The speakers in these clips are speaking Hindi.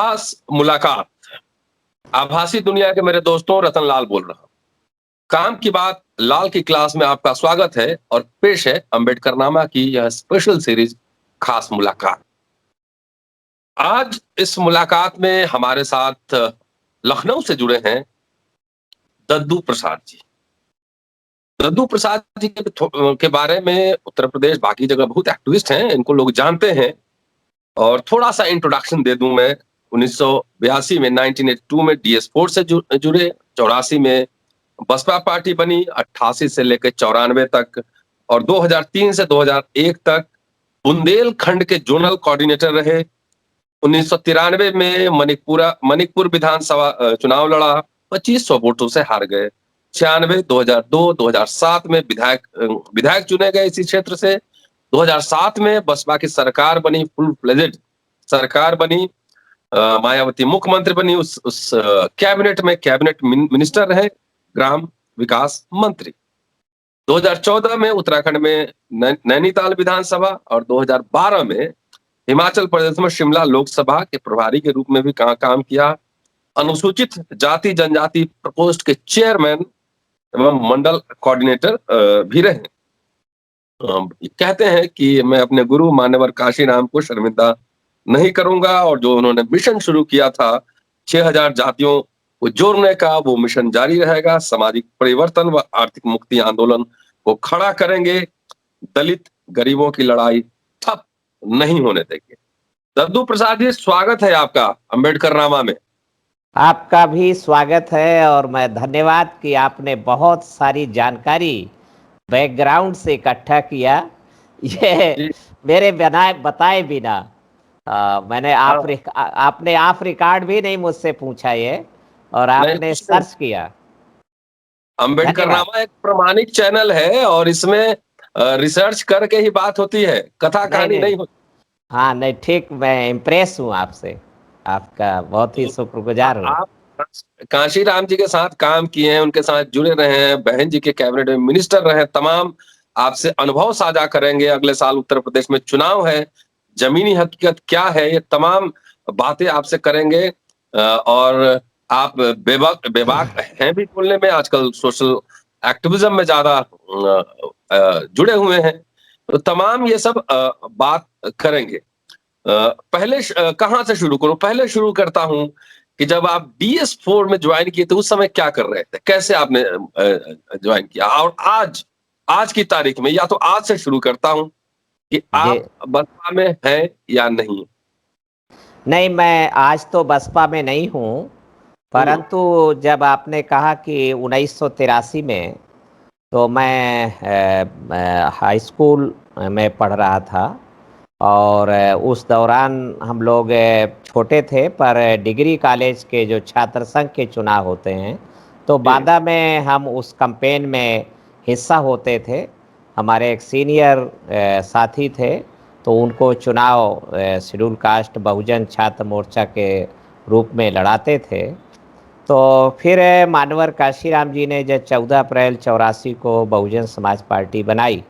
खास मुलाकात। आभासी दुनिया के मेरे दोस्तों, रतन लाल बोल रहा हूं। काम की बात लाल की क्लास में आपका स्वागत है और पेश है अंबेडकर नामा की यह स्पेशल सीरीज खास मुलाकात। आज इस मुलाकात में हमारे साथ लखनऊ से जुड़े हैं दद्दू प्रसाद जी। दद्दू प्रसाद जी के बारे में उत्तर प्रदेश बाकी जगह बहुत एक्टिविस्ट हैं, इनको लोग जानते हैं। और थोड़ा सा इंट्रोडक्शन दे दूं मैं। 1982 में 1982 में डीएस फोर्स से जुड़े, 84 में बसपा पार्टी बनी, 88 से लेकर 94 तक, और 2003 से 2001 तक बुंदेलखंड के जोनल कोऑर्डिनेटर रहे। 1993 में मणिपुर विधानसभा चुनाव लड़ा, 2500 वोटों से हार गए। 96, 2002, 2007 में विधायक चुने गए इसी क्षेत्र से। 2007 में बसपा की सरकार बनी, फुल फ्लेजेड सरकार बनी। मायावती मुख्यमंत्री बनी। उस कैबिनेट में कैबिनेट मिनिस्टर रहे, ग्राम विकास मंत्री। 2014 में उत्तराखंड में नैनीताल विधानसभा, और 2012 में हिमाचल प्रदेश में शिमला लोकसभा के प्रभारी के रूप में भी काम किया। अनुसूचित जाति जनजाति प्रकोष्ठ के चेयरमैन एवं मंडल कोऑर्डिनेटर भी रहे। कहते हैं कि मैं अपने गुरु मान्यवर काशीराम को शर्मिंदा नहीं करूंगा, और जो उन्होंने मिशन शुरू किया था 6000 जातियों को जोड़ने का, वो मिशन जारी रहेगा। सामाजिक परिवर्तन व आर्थिक मुक्ति आंदोलन को खड़ा करेंगे। दलित गरीबों की लड़ाई ठप नहीं होने देंगे। दद्दू प्रसाद जी, स्वागत है आपका अंबेडकर नामा में। आपका भी स्वागत है, और मैं धन्यवाद कि आपने बहुत सारी जानकारी बैकग्राउंड से इकट्ठा किया। ये मेरे बताए बिना मैंने आपने ऑफ रिकॉर्ड भी नहीं मुझसे पूछा ये, और आपने सर्च किया। अंबेडकर नामा एक प्रमाणिक चैनल है, और इसमें रिसर्च करके ही बात होती है, कथा कहानी नहीं होती। हाँ, नहीं, ठीक, मैं इम्प्रेस हूँ आपसे, आपका बहुत ही शुक्रगुजार हूँ। आप काशीराम जी के साथ काम किए हैं, उनके साथ जुड़े रहे हैं, बहन जी के कैबिनेट में मिनिस्टर रहे, तमाम आपसे अनुभव साझा करेंगे। अगले साल उत्तर प्रदेश में चुनाव है, जमीनी हकीकत क्या है, ये तमाम बातें आपसे करेंगे। और आप बेबाक हैं भी बोलने में, आजकल सोशल एक्टिविज्म में ज्यादा जुड़े हुए हैं, तो तमाम ये सब बात करेंगे। पहले कहाँ से शुरू करूं? पहले शुरू करता हूं कि जब आप DS4 में ज्वाइन किए थे, उस समय क्या कर रहे थे, कैसे आपने ज्वाइन किया, और आज की तारीख में, या तो आज से शुरू करता हूं कि आप बसपा में हैं या नहीं? नहीं, मैं आज तो बसपा में नहीं हूँ, परंतु जब आपने कहा कि 1983 में, तो मैं हाई स्कूल में पढ़ रहा था, और उस दौरान हम लोग छोटे थे, पर डिग्री कॉलेज के जो छात्र संघ के चुनाव होते हैं, तो बांदा में हम उस कैंपेन में हिस्सा होते थे। हमारे एक सीनियर साथी थे, तो उनको चुनाव शेड्यूल कास्ट बहुजन छात्र मोर्चा के रूप में लड़ाते थे। तो फिर मानवर काशीराम जी ने जब 14 अप्रैल 84 को बहुजन समाज पार्टी बनाई,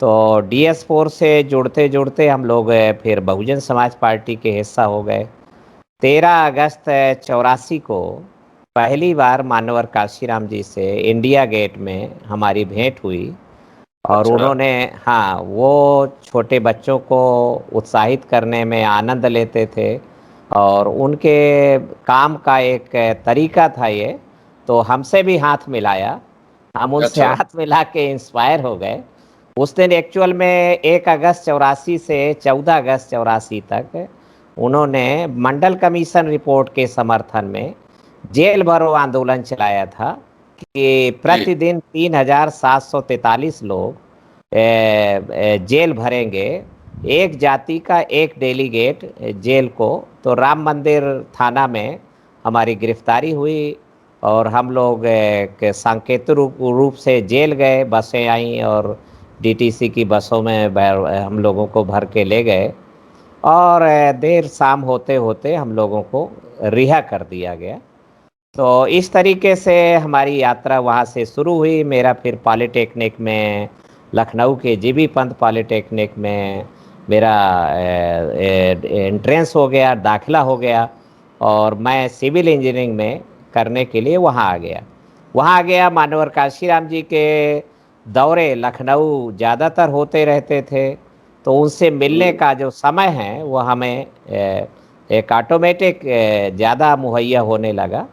तो DS4 से जुड़ते जुड़ते हम लोग फिर बहुजन समाज पार्टी के हिस्सा हो गए। 13 अगस्त 84 को पहली बार मानवर काशीराम जी से इंडिया गेट में हमारी भेंट हुई, और उन्होंने, हाँ, वो छोटे बच्चों को उत्साहित करने में आनंद लेते थे, और उनके काम का एक तरीका था ये, तो हमसे भी हाथ मिलाया। हम उनसे हाथ मिला के इंस्पायर हो गए। उस दिन एक्चुअल में 1 अगस्त 84 से 14 अगस्त 84 तक उन्होंने मंडल कमीशन रिपोर्ट के समर्थन में जेल भरो आंदोलन चलाया था कि प्रतिदिन 3743 लोग जेल भरेंगे, एक जाति का एक डेलीगेट जेल को। तो राम मंदिर थाना में हमारी गिरफ्तारी हुई, और हम लोग सांकेतिक रूप से जेल गए। बसें आई और DTC की बसों में हम लोगों को भर के ले गए, और देर शाम होते होते हम लोगों को रिहा कर दिया गया। तो इस तरीके से हमारी यात्रा वहाँ से शुरू हुई। मेरा फिर पॉलिटेक्निक में, लखनऊ के GB पंत पॉलिटेक्निक में मेरा एंट्रेंस हो गया, दाखिला हो गया, और मैं सिविल इंजीनियरिंग में करने के लिए वहाँ आ गया। मानवर काशीराम जी के दौरे लखनऊ ज़्यादातर होते रहते थे, तो उनसे मिलने का जो समय है वो हमें एक ऑटोमेटिक ज़्यादा मुहैया होने लगा।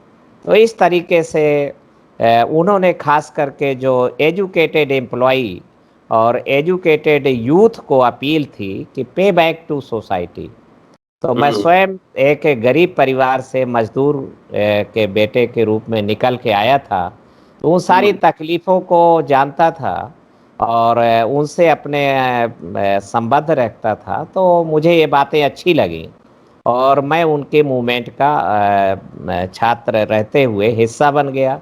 तो इस तरीके से उन्होंने खास करके जो एजुकेटेड एम्प्लॉई और एजुकेटेड यूथ को अपील थी कि पे बैक टू सोसाइटी। तो मैं स्वयं एक गरीब परिवार से मजदूर के बेटे के रूप में निकल के आया था, तो उन सारी तकलीफ़ों को जानता था और उनसे अपने संबंध रखता था, तो मुझे ये बातें अच्छी लगीं और मैं उनके मूवमेंट का छात्र रहते हुए हिस्सा बन गया।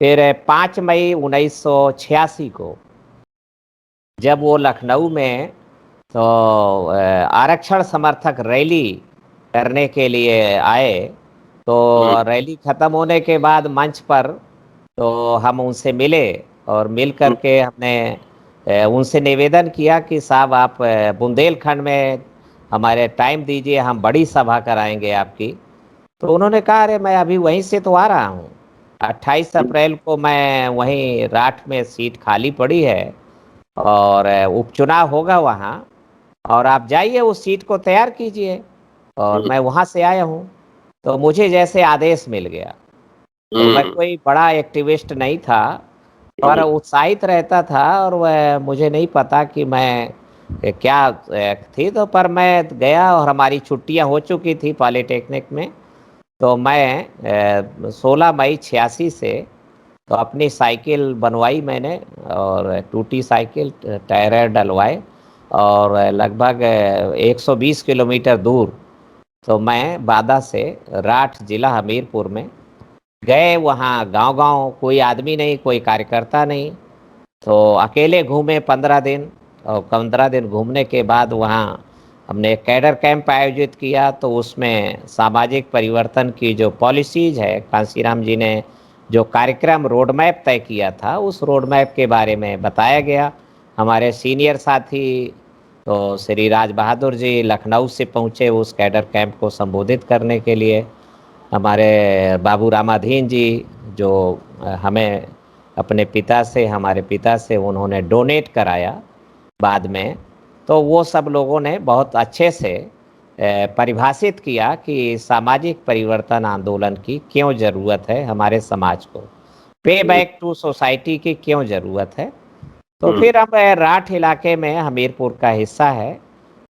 फिर 5 मई 1986 को जब वो लखनऊ में तो आरक्षण समर्थक रैली करने के लिए आए, तो रैली ख़त्म होने के बाद मंच पर तो हम उनसे मिले और मिल कर के हमने उनसे निवेदन किया कि साहब आप बुंदेलखंड में हमारे टाइम दीजिए, हम बड़ी सभा कराएंगे आपकी। तो उन्होंने कहा अरे मैं अभी वहीं से तो आ रहा हूँ, 28 अप्रैल को मैं वहीं राठ में सीट खाली पड़ी है और उपचुनाव होगा वहाँ, और आप जाइए उस सीट को तैयार कीजिए। और मैं वहाँ से आया हूँ। तो मुझे जैसे आदेश मिल गया। तो मैं कोई बड़ा एक्टिविस्ट नहीं था, पर उत्साहित रहता था और वह मुझे नहीं पता कि मैं क्या थी। तो पर मैं गया और हमारी छुट्टियां हो चुकी थी पॉलिटेक्निक में। तो मैं 16 मई 86 से तो अपनी साइकिल बनवाई मैंने और टूटी साइकिल, टायर डलवाए और लगभग 120 किलोमीटर दूर तो मैं बादा से राठ जिला हमीरपुर में गए। वहाँ गांव-गांव कोई आदमी नहीं, कोई कार्यकर्ता नहीं, तो अकेले घूमे 15 दिन। और 15 दिन घूमने के बाद वहाँ हमने एक कैडर कैंप आयोजित किया। तो उसमें सामाजिक परिवर्तन की जो पॉलिसीज़ है, कांसीराम जी ने जो कार्यक्रम रोड मैप तय किया था, उस रोड मैप के बारे में बताया गया। हमारे सीनियर साथी तो श्री राज बहादुर जी लखनऊ से पहुँचे उस कैडर कैंप को संबोधित करने के लिए। हमारे बाबू रामाधीन जी जो हमें अपने पिता से, हमारे पिता से उन्होंने डोनेट कराया बाद में। तो वो सब लोगों ने बहुत अच्छे से परिभाषित किया कि सामाजिक परिवर्तन आंदोलन की क्यों ज़रूरत है हमारे समाज को, पे बैक टू सोसाइटी की क्यों ज़रूरत है। तो फिर हम राठ इलाके में हमीरपुर का हिस्सा है,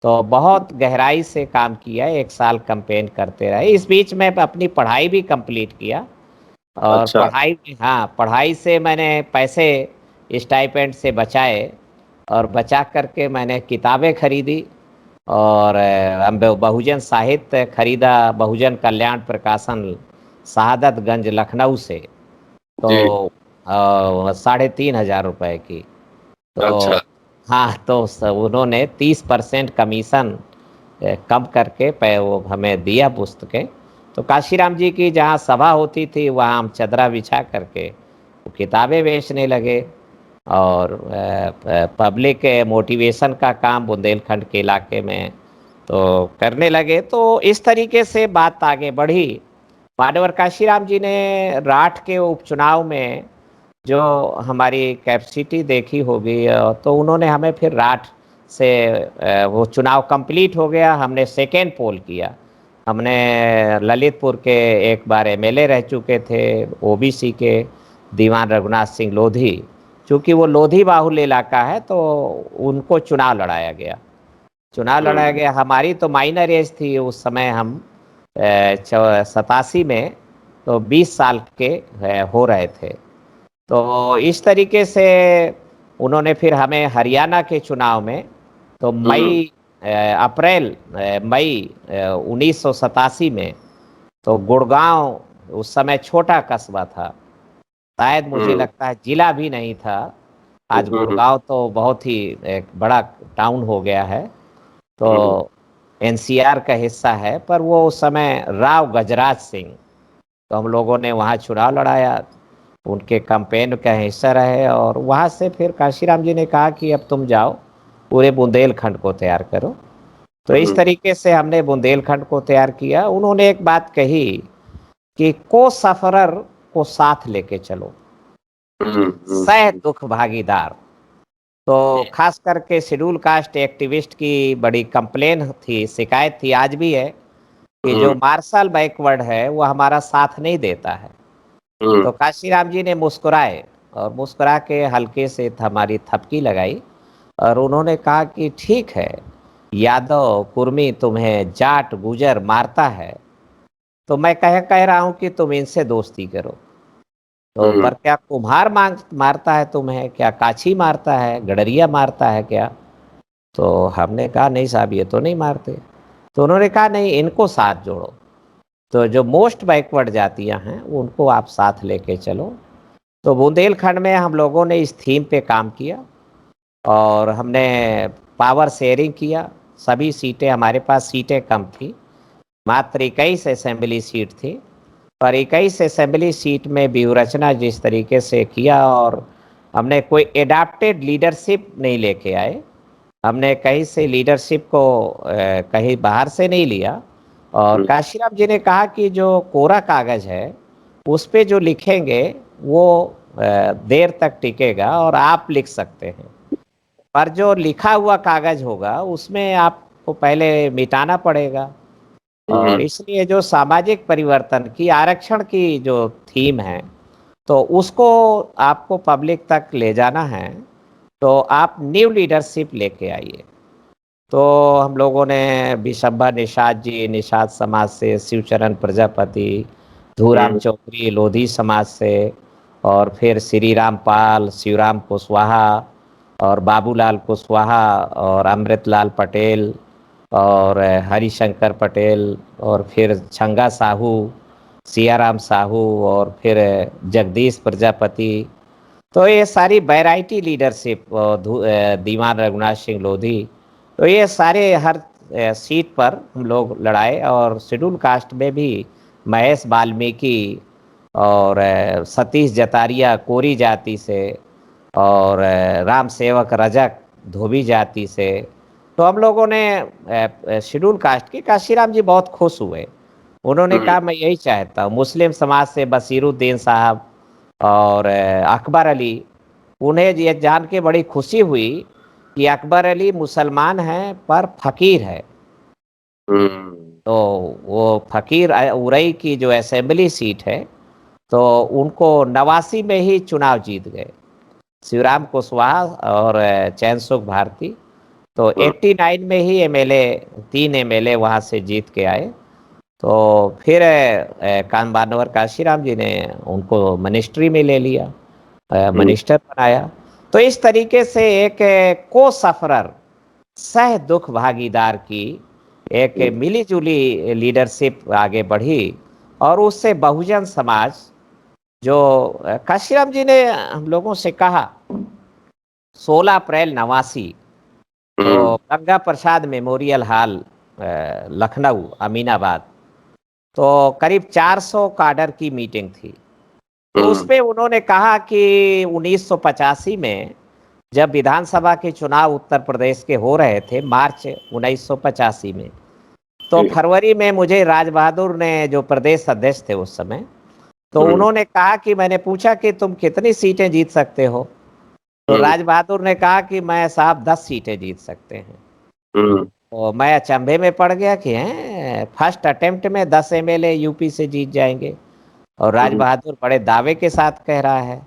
तो बहुत गहराई से काम किया, 1 साल कैंपेन करते रहे। इस बीच में अपनी पढ़ाई भी कंप्लीट किया और अच्छा। पढ़ाई से मैंने पैसे स्टाइपेंड से बचाए और बचा करके मैंने किताबें खरीदी और बहुजन साहित्य खरीदा, बहुजन कल्याण प्रकाशन शहादतगंज लखनऊ से, तो जी। 3,500 रुपए की। तो अच्छा। हाँ, तो उन्होंने 30% कमीशन कम करके वो हमें दिया पुस्तकें। तो काशीराम जी की जहाँ सभा होती थी वहाँ हम चदरा बिछा करके वो किताबें बेचने लगे और पब्लिक मोटिवेशन का काम बुंदेलखंड के इलाके में तो करने लगे। तो इस तरीके से बात आगे बढ़ी। मानवर काशीराम जी ने राठ के उपचुनाव में जो हमारी कैपेसिटी देखी होगी, तो उन्होंने हमें फिर राठ से वो चुनाव कंप्लीट हो गया, हमने सेकेंड पोल किया। हमने ललितपुर के एक बार एमएलए रह चुके थे ओबीसी के, दीवान रघुनाथ सिंह लोधी। चूँकि वो लोधी बाहुल इलाका है तो उनको चुनाव लड़ाया गया। हमारी तो माइनर एज थी उस समय, हम 87 में तो 20 साल के हो रहे थे। तो इस तरीके से उन्होंने फिर हमें हरियाणा के चुनाव में तो मई 1987 में तो गुड़गांव उस समय छोटा कस्बा था, शायद मुझे लगता है जिला भी नहीं था। आज गुड़गांव तो बहुत ही एक बड़ा टाउन हो गया है, तो एनसीआर का हिस्सा है। पर वो उस समय राव गजराज सिंह, तो हम लोगों ने वहाँ चुनाव लड़ाया, उनके कैंपेन का हिस्सा रहे और वहाँ से फिर काशीराम जी ने कहा कि अब तुम जाओ पूरे बुंदेलखंड को तैयार करो। तो इस तरीके से हमने बुंदेलखंड को तैयार किया। उन्होंने एक बात कही कि को सफरर को साथ लेके चलो, सह दुख भागीदार। तो खास करके शेड्यूल कास्ट एक्टिविस्ट की बड़ी कंप्लेन थी, शिकायत थी, आज भी है, कि जो मार्शल बैकवर्ड है वो हमारा साथ नहीं देता है। तो काशीराम जी ने मुस्कुराए और मुस्कुरा के हल्के से हमारी थपकी लगाई और उन्होंने कहा कि ठीक है, यादव कुर्मी तुम्हें जाट गुजर मारता है तो मैं कह रहा हूं कि तुम इनसे दोस्ती करो। तो पर क्या कुम्हार मारता है तुम्हें, क्या काछी मारता है, गडरिया मारता है क्या? तो हमने कहा नहीं साहब, ये तो नहीं मारते। तो उन्होंने कहा नहीं, इनको साथ जोड़ो। तो जो मोस्ट बैकवर्ड जातियां हैं उनको आप साथ लेके चलो। तो बुंदेलखंड में हम लोगों ने इस थीम पे काम किया और हमने पावर शेयरिंग किया। सभी सीटें, हमारे पास सीटें कम थी, मात्र 21 असेंबली सीट थी, पर 21 असेंबली सीट में व्यूहरचना जिस तरीके से किया, और हमने कोई एडाप्टेड लीडरशिप नहीं लेके आए। हमने कहीं से लीडरशिप को कहीं बाहर से नहीं लिया। और काशीराम जी ने कहा कि जो कोरा कागज है उस पे जो लिखेंगे वो देर तक टिकेगा और आप लिख सकते हैं, पर जो लिखा हुआ कागज होगा उसमें आपको पहले मिटाना पड़ेगा। और इसलिए जो सामाजिक परिवर्तन की, आरक्षण की जो थीम है, तो उसको आपको पब्लिक तक ले जाना है, तो आप न्यू लीडरशिप लेके आइए। तो हम लोगों ने बिशंबा निषाद जी, निषाद समाज से, शिवचरण प्रजापति, धूराम चौधरी लोधी समाज से, और फिर श्री राम पाल, शिवराम कुशवाहा और बाबूलाल कुशवाहा और अमृतलाल पटेल और हरिशंकर पटेल और फिर छंगा साहू, सियाराम साहू और फिर जगदीश प्रजापति। तो ये सारी वैरायटी लीडरशिप, दीवान रघुनाथ सिंह लोधी, तो ये सारे हर सीट पर हम लोग लड़ाए। और शेड्यूल कास्ट में भी महेश वाल्मीकि और सतीश जतारिया कोरी जाति से, और राम सेवक रजक धोबी जाति से। तो हम लोगों ने शेड्यूल कास्ट की, काशीराम जी बहुत खुश हुए। उन्होंने कहा मैं यही चाहता हूँ। मुस्लिम समाज से बसीरुद्दीन साहब और अकबर अली, उन्हें ये जान के बड़ी खुशी हुई कि अकबर अली मुसलमान हैं पर फकीर है। तो वो फकीर उरई की जो असेंबली सीट है, तो उनको 89 में ही चुनाव जीत गए, शिवराम कुशवाहा और चैन सुख भारती। तो 89 में ही एमएलए, 3 एमएलए वहाँ से जीत के आए। तो फिर कानबानवर काशीराम जी ने उनको मिनिस्ट्री में ले लिया, मिनिस्टर बनाया। तो इस तरीके से एक को सफरर, सह दुख भागीदार की एक मिली जुली लीडरशिप आगे बढ़ी। और उससे बहुजन समाज, जो काशीराम जी ने हम लोगों से कहा 16 अप्रैल 89, तो गंगा प्रसाद मेमोरियल हॉल, लखनऊ अमीनाबाद, तो करीब 400 काडर की मीटिंग थी। तो उसमें उन्होंने कहा कि 1985 में जब विधानसभा के चुनाव उत्तर प्रदेश के हो रहे थे, मार्च 1985 में, तो फरवरी में मुझे राज बहादुर ने, जो प्रदेश अध्यक्ष थे उस समय, तो उन्होंने कहा कि मैंने पूछा कि तुम कितनी सीटें जीत सकते हो? तो राज बहादुर ने कहा कि मैं साहब 10 सीटें जीत सकते हैं। तो मैं अचंभे में पड़ गया कि हैं, फर्स्ट अटेम्प्ट में 10 एमएलए यूपी से जीत जाएंगे, और राज बहादुर बड़े दावे के साथ कह रहा है।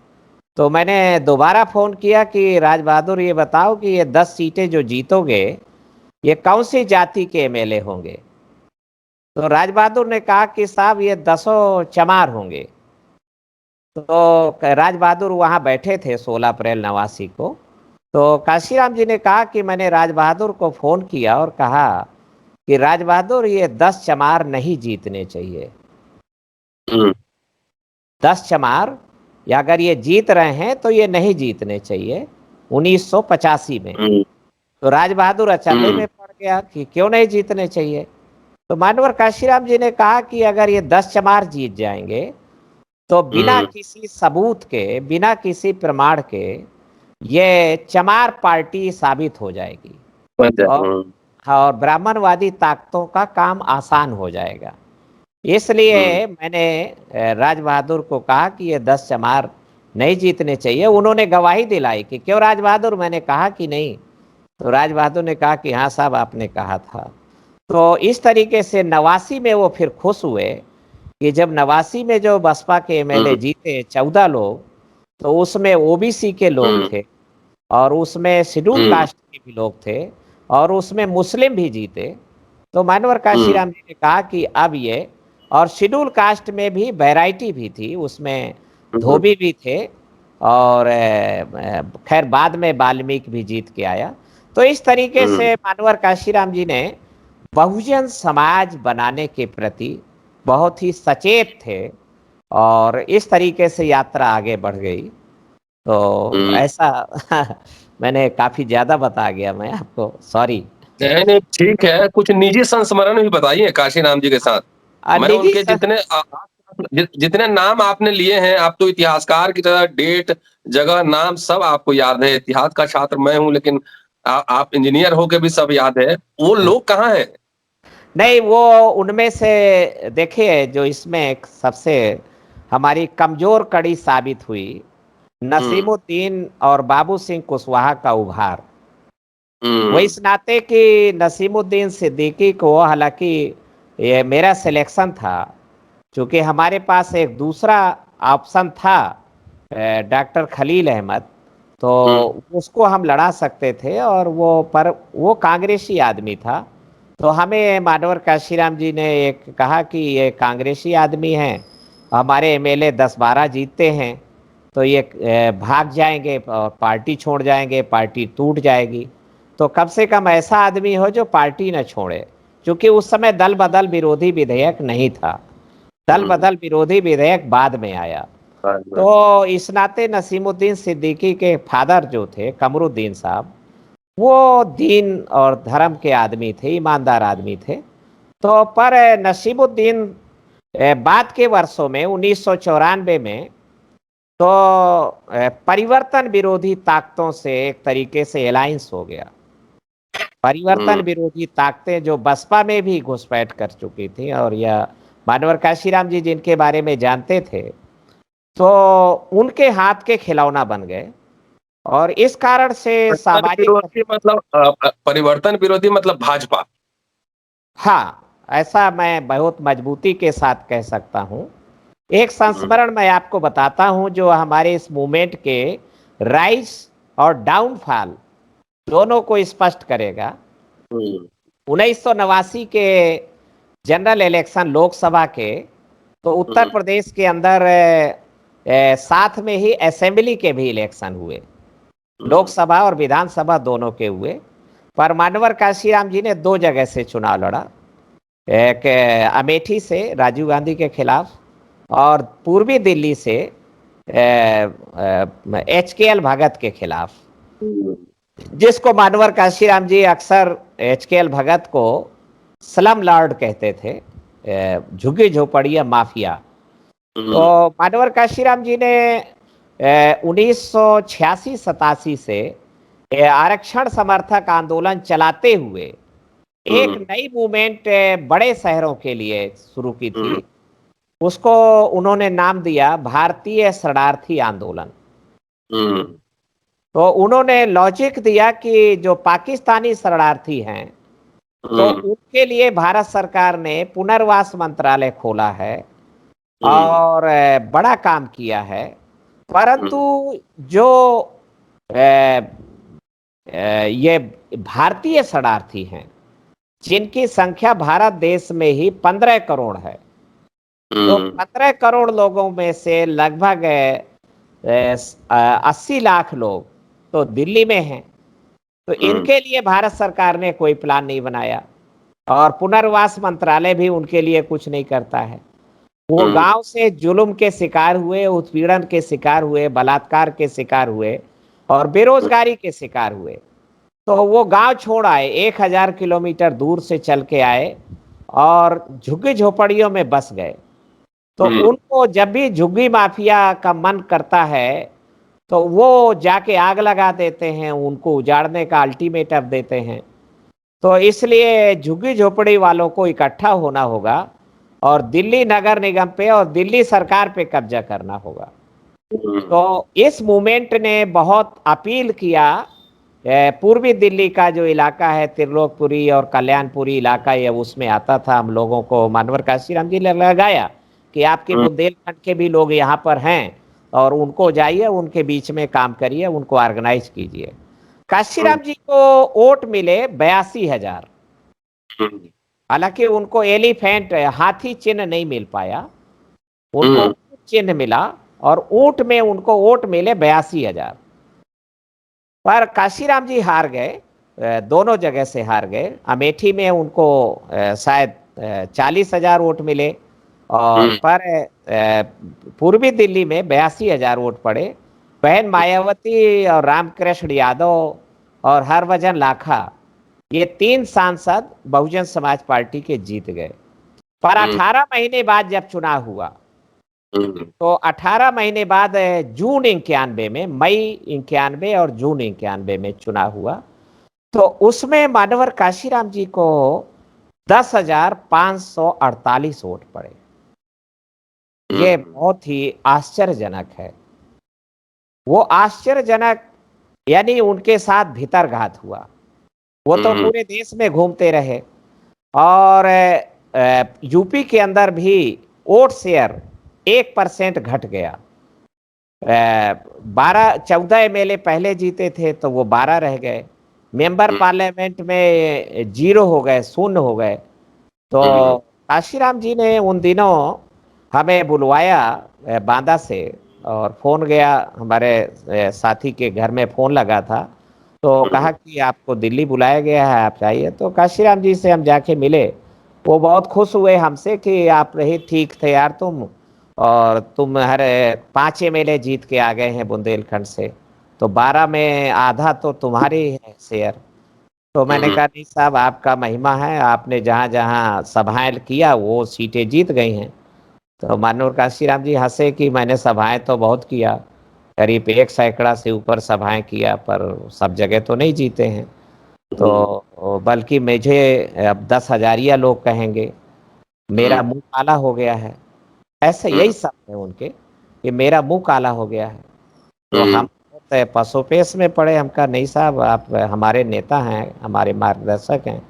तो मैंने दोबारा फोन किया कि राज बहादुर ये बताओ कि ये 10 सीटें जो जीतोगे ये कौन सी जाति के एमएलए होंगे? तो राज बहादुर ने कहा कि साहब ये 10 चमार होंगे। तो राज बहादुर वहाँ बैठे थे 16 अप्रैल 89 को। तो काशीराम जी ने कहा कि मैंने राज बहादुर को फोन किया और कहा कि राज बहादुर ये 10 चमार नहीं जीतने चाहिए। 10 चमार, या अगर ये जीत रहे हैं तो ये नहीं जीतने चाहिए 1985 में। तो राज बहादुर अचंभे में पड़ गया कि क्यों नहीं जीतने चाहिए। तो मानवर काशीराम जी ने कहा कि अगर ये 10 चमार जीत जाएंगे तो बिना किसी सबूत के, बिना किसी प्रमाण के, ये चमार पार्टी साबित हो जाएगी। और और ब्राह्मणवादी ताकतों का काम आसान हो जाएगा। इसलिए मैंने राज बहादुर को कहा कि ये 10 चमार नहीं जीतने चाहिए। उन्होंने गवाही दिलाई कि क्यों राज बहादुर, मैंने कहा कि नहीं। तो राज बहादुर ने कहा कि हाँ साहब आपने कहा था। तो इस तरीके से 89 में वो फिर खुश हुए कि जब 89 में जो बसपा के एमएलए जीते 14 लोग, तो उसमें ओबीसी के लोग थे और उसमें शेड्यूल कास्ट के भी लोग थे और उसमें मुस्लिम भी जीते। तो मानवर काशीराम जी ने कहा कि अब ये, और शेड्यूल कास्ट में भी वैरायटी भी थी, उसमें धोबी भी थे और खैर बाद में वाल्मीकि भी जीत के आया। तो इस तरीके से मानवर काशीराम जी ने बहुजन समाज बनाने के प्रति बहुत ही सचेत थे और इस तरीके से यात्रा आगे बढ़ गई। तो ऐसा मैंने काफी ज्यादा बता गया मैं आपको, सॉरी। नहीं नहीं, ठीक है, कुछ निजी संस्मरण भी बताइए काशीराम जी के साथ। मैं निजी उनके जितने नाम आपने लिए हैं, आप तो इतिहासकार की तरह डेट, जगह, नाम सब आपको याद है। इतिहास का छात्र मैं हूं, लेकिन आप इंजीनियर होके भी सब याद है। वो लोग कहाँ हैं? नहीं, वो उनमें से देखिए, जो इसमें एक सबसे हमारी कमजोर कड़ी साबित हुई, नसीमुद्दीन और बाबू सिंह कुशवाहा का उभार। वो इस नाते कि नसीमुद्दीन सिद्दीकी को, हालांकि ये मेरा सिलेक्शन था, क्योंकि हमारे पास एक दूसरा ऑप्शन था डॉक्टर खलील अहमद, तो उसको हम लड़ा सकते थे और वो कांग्रेसी आदमी था। तो हमें मानवर काशीराम जी ने एक कहा कि ये कांग्रेसी आदमी हैं, हमारे एमएलए 10-12 जीतते हैं, तो ये भाग जाएंगे और पार्टी छोड़ जाएंगे, पार्टी टूट जाएगी। तो कम से कम ऐसा आदमी हो जो पार्टी न छोड़े, क्योंकि उस समय दल बदल विरोधी विधेयक नहीं था। दल बदल विरोधी विधेयक बाद में आया। तो इस नाते नसीमुद्दीन सिद्दीकी के फादर जो थे कमरुद्दीन साहब, वो दीन और धर्म के आदमी थे, ईमानदार आदमी थे। तो पर नसीमुद्दीन बाद के वर्षों में 1994 में तो परिवर्तन विरोधी ताकतों से एक तरीके से अलायंस हो गया। परिवर्तन विरोधी ताकतें जो बसपा में भी घुसपैठ कर चुकी थी, और यह मानवर काशीराम जी जिनके बारे में जानते थे, तो उनके हाथ के खिलौना बन गए और इस कारण से सामाजिक, परिवर्तन विरोधी मतलब भाजपा। हाँ, ऐसा मैं बहुत मजबूती के साथ कह सकता हूं। एक संस्मरण मैं आपको बताता हूं जो हमारे इस मूवमेंट के राइज और डाउनफॉल दोनों को स्पष्ट करेगा। 1989 के जनरल इलेक्शन लोकसभा के, तो उत्तर प्रदेश के अंदर साथ में ही असेंबली के भी इलेक्शन हुए, लोकसभा और विधानसभा दोनों के हुए। पर मानवर काशीराम जी ने 2 जगह से चुनाव लड़ा, एक अमेठी से राजीव गांधी के खिलाफ और पूर्वी दिल्ली से HKL भगत के खिलाफ, जिसको मानवर काशीराम जी अक्सर HKL भगत को स्लम लॉर्ड कहते थे, झुग्गी झोपड़िया माफिया। तो मानवर काशीराम जी ने 1986-87 से आरक्षण समर्थक आंदोलन चलाते हुए एक नई मूवमेंट बड़े शहरों के लिए शुरू की थी। उसको उन्होंने नाम दिया भारतीय शरणार्थी आंदोलन। तो उन्होंने लॉजिक दिया कि जो पाकिस्तानी शरणार्थी हैं, तो उनके लिए भारत सरकार ने पुनर्वास मंत्रालय खोला है और बड़ा काम किया है। परंतु जो ये भारतीय शरणार्थी हैं, जिनकी संख्या भारत देश में ही 15 करोड़ है, तो 15 करोड़ लोगों में से लगभग 80 लाख लोग तो दिल्ली में हैं। तो इनके लिए भारत सरकार ने कोई प्लान नहीं बनाया और पुनर्वास मंत्रालय भी उनके लिए कुछ नहीं करता है। वो गांव से जुल्म के शिकार हुए, उत्पीड़न के शिकार हुए, बलात्कार के शिकार हुए और बेरोजगारी के शिकार हुए। तो वो गांव छोड़ आए, 1000 किलोमीटर दूर से चल के आए और झुग्गी झोपड़ियों में बस गए। तो उनको जब भी झुग्गी माफिया का मन करता है, तो वो जाके आग लगा देते हैं, उनको उजाड़ने का अल्टीमेटम देते हैं। तो इसलिए झुग्गी झोपड़ी वालों को इकट्ठा होना होगा और दिल्ली नगर निगम पे और दिल्ली सरकार पे कब्जा करना होगा। तो इस मूवमेंट ने बहुत अपील किया। पूर्वी दिल्ली का जो इलाका है, त्रिलोकपुरी और कल्याणपुरी इलाका, ये उसमें आता था। हम लोगों को मानवर काशीराम जी ने लगाया कि आपके बुंदेलखंड के भी लोग यहाँ पर हैं और उनको जाइए, उनके बीच में काम करिए, उनको ऑर्गेनाइज कीजिए। काशीराम जी को वोट मिले 82,000। हालांकि उनको एलिफेंट हाथी चिन्ह नहीं मिल पाया, उनको ऊंट चिन्ह मिला और ऊंट में उनको वोट मिले 82,000। पर काशीराम जी हार गए, दोनों जगह से हार गए। अमेठी में उनको शायद 40,000 वोट मिले और पर पूर्वी दिल्ली में 82,000 वोट पड़े। बहन मायावती और रामकृष्ण यादव और हरभजन लाखा, ये 3 सांसद बहुजन समाज पार्टी के जीत गए। पर 18 महीने बाद जब चुनाव हुआ, तो 18 महीने बाद जून 91 में, मई 91 और जून 91 में चुनाव हुआ, तो उसमें मानवर काशीराम जी को 10,548 वोट पड़े। ये बहुत ही आश्चर्यजनक है। वो आश्चर्यजनक यानी उनके साथ भीतरघात हुआ। वो तो पूरे देश में घूमते रहे और यूपी के अंदर भी वोट शेयर 1% घट गया। 14 एमएलए पहले जीते थे तो वो 12 रह गए। मेंबर पार्लियामेंट में 0 हो गए, 0 हो गए। तो काशीराम जी ने उन दिनों हमें बुलवाया बांदा से, और फोन गया, हमारे साथी के घर में फोन लगा था, तो कहा कि आपको दिल्ली बुलाया गया है, आप चाहिए। तो काशीराम जी से हम जाके मिले। वो बहुत खुश हुए हमसे कि आप रही ठीक थे यार तुम, और तुम हर 5 एमएलए जीत के आ गए हैं बुंदेलखंड से, तो 12 में आधा तो तुम्हारी है शेयर। तो मैंने कहा नहीं साहब, आपका महिमा है, आपने जहाँ जहाँ सभाएं किया वो सीटें जीत गई हैं। तो माननीय काशीराम जी हंसे कि मैंने सभाएं तो बहुत किया, करीब 1 सैकड़ा से ऊपर सभाएं किया, पर सब जगह तो नहीं जीते हैं। तो बल्कि मुझे अब 10,000 लोग कहेंगे, मेरा मुंह काला हो गया है। ऐसे यही शब्द है उनके कि मेरा मुंह काला हो गया है। तो हम पसोपेश में पड़े। हम कहा नहीं साहब, आप हमारे नेता हैं, हमारे मार्गदर्शक हैं।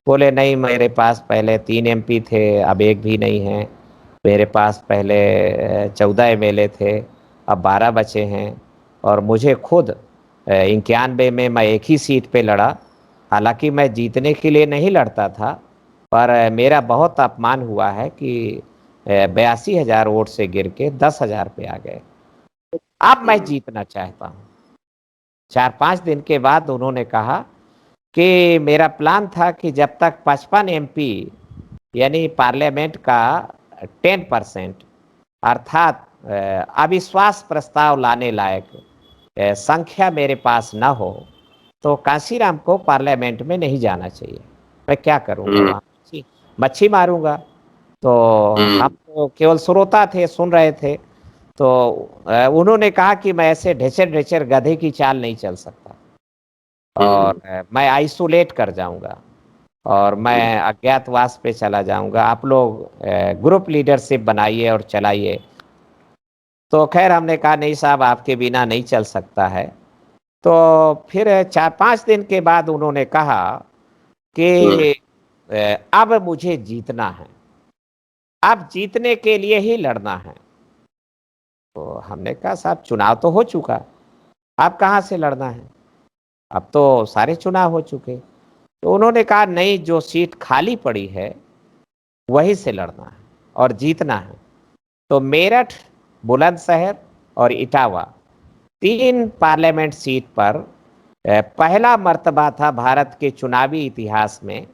बोले नहीं, मेरे पास पहले 3 एमपी थे, अब एक भी नहीं है। मेरे पास पहले 14 एमएलए थे, अब 12 बचे हैं। और मुझे खुद 91 में मैं एक ही सीट पे लड़ा। हालांकि मैं जीतने के लिए नहीं लड़ता था, पर मेरा बहुत अपमान हुआ है कि 82,000 वोट से गिर के 10,000 पे आ गए। अब मैं जीतना चाहता हूँ। 4-5 दिन के बाद उन्होंने कहा कि मेरा प्लान था कि जब तक 55 एमपी यानी पार्लियामेंट का 10% अर्थात अविश्वास प्रस्ताव लाने लायक संख्या मेरे पास न हो, तो काशीराम को पार्लियामेंट में नहीं जाना चाहिए। मैं क्या करूँगा वहाँ, मच्छी मारूंगा। तो हम तो केवल श्रोता थे, सुन रहे थे। तो उन्होंने कहा कि मैं ऐसे ढेचर ढेचर गधे की चाल नहीं चल सकता, और मैं आइसोलेट कर जाऊंगा और मैं अज्ञातवास पे चला जाऊंगा। आप लोग ग्रुप लीडरशिप बनाइए और चलाइए। तो खैर हमने कहा नहीं साहब, आपके बिना नहीं चल सकता है। तो फिर 4-5 दिन के बाद उन्होंने कहा कि अब मुझे जीतना है, अब जीतने के लिए ही लड़ना है। तो हमने कहा साहब, चुनाव तो हो चुका, अब कहाँ से लड़ना है, अब तो सारे चुनाव हो चुके। तो उन्होंने कहा नहीं, जो सीट खाली पड़ी है वहीं से लड़ना है और जीतना है। तो मेरठ, बुलंदशहर और इटावा, 3 पार्लियामेंट सीट पर पहला मर्तबा था भारत के चुनावी इतिहास में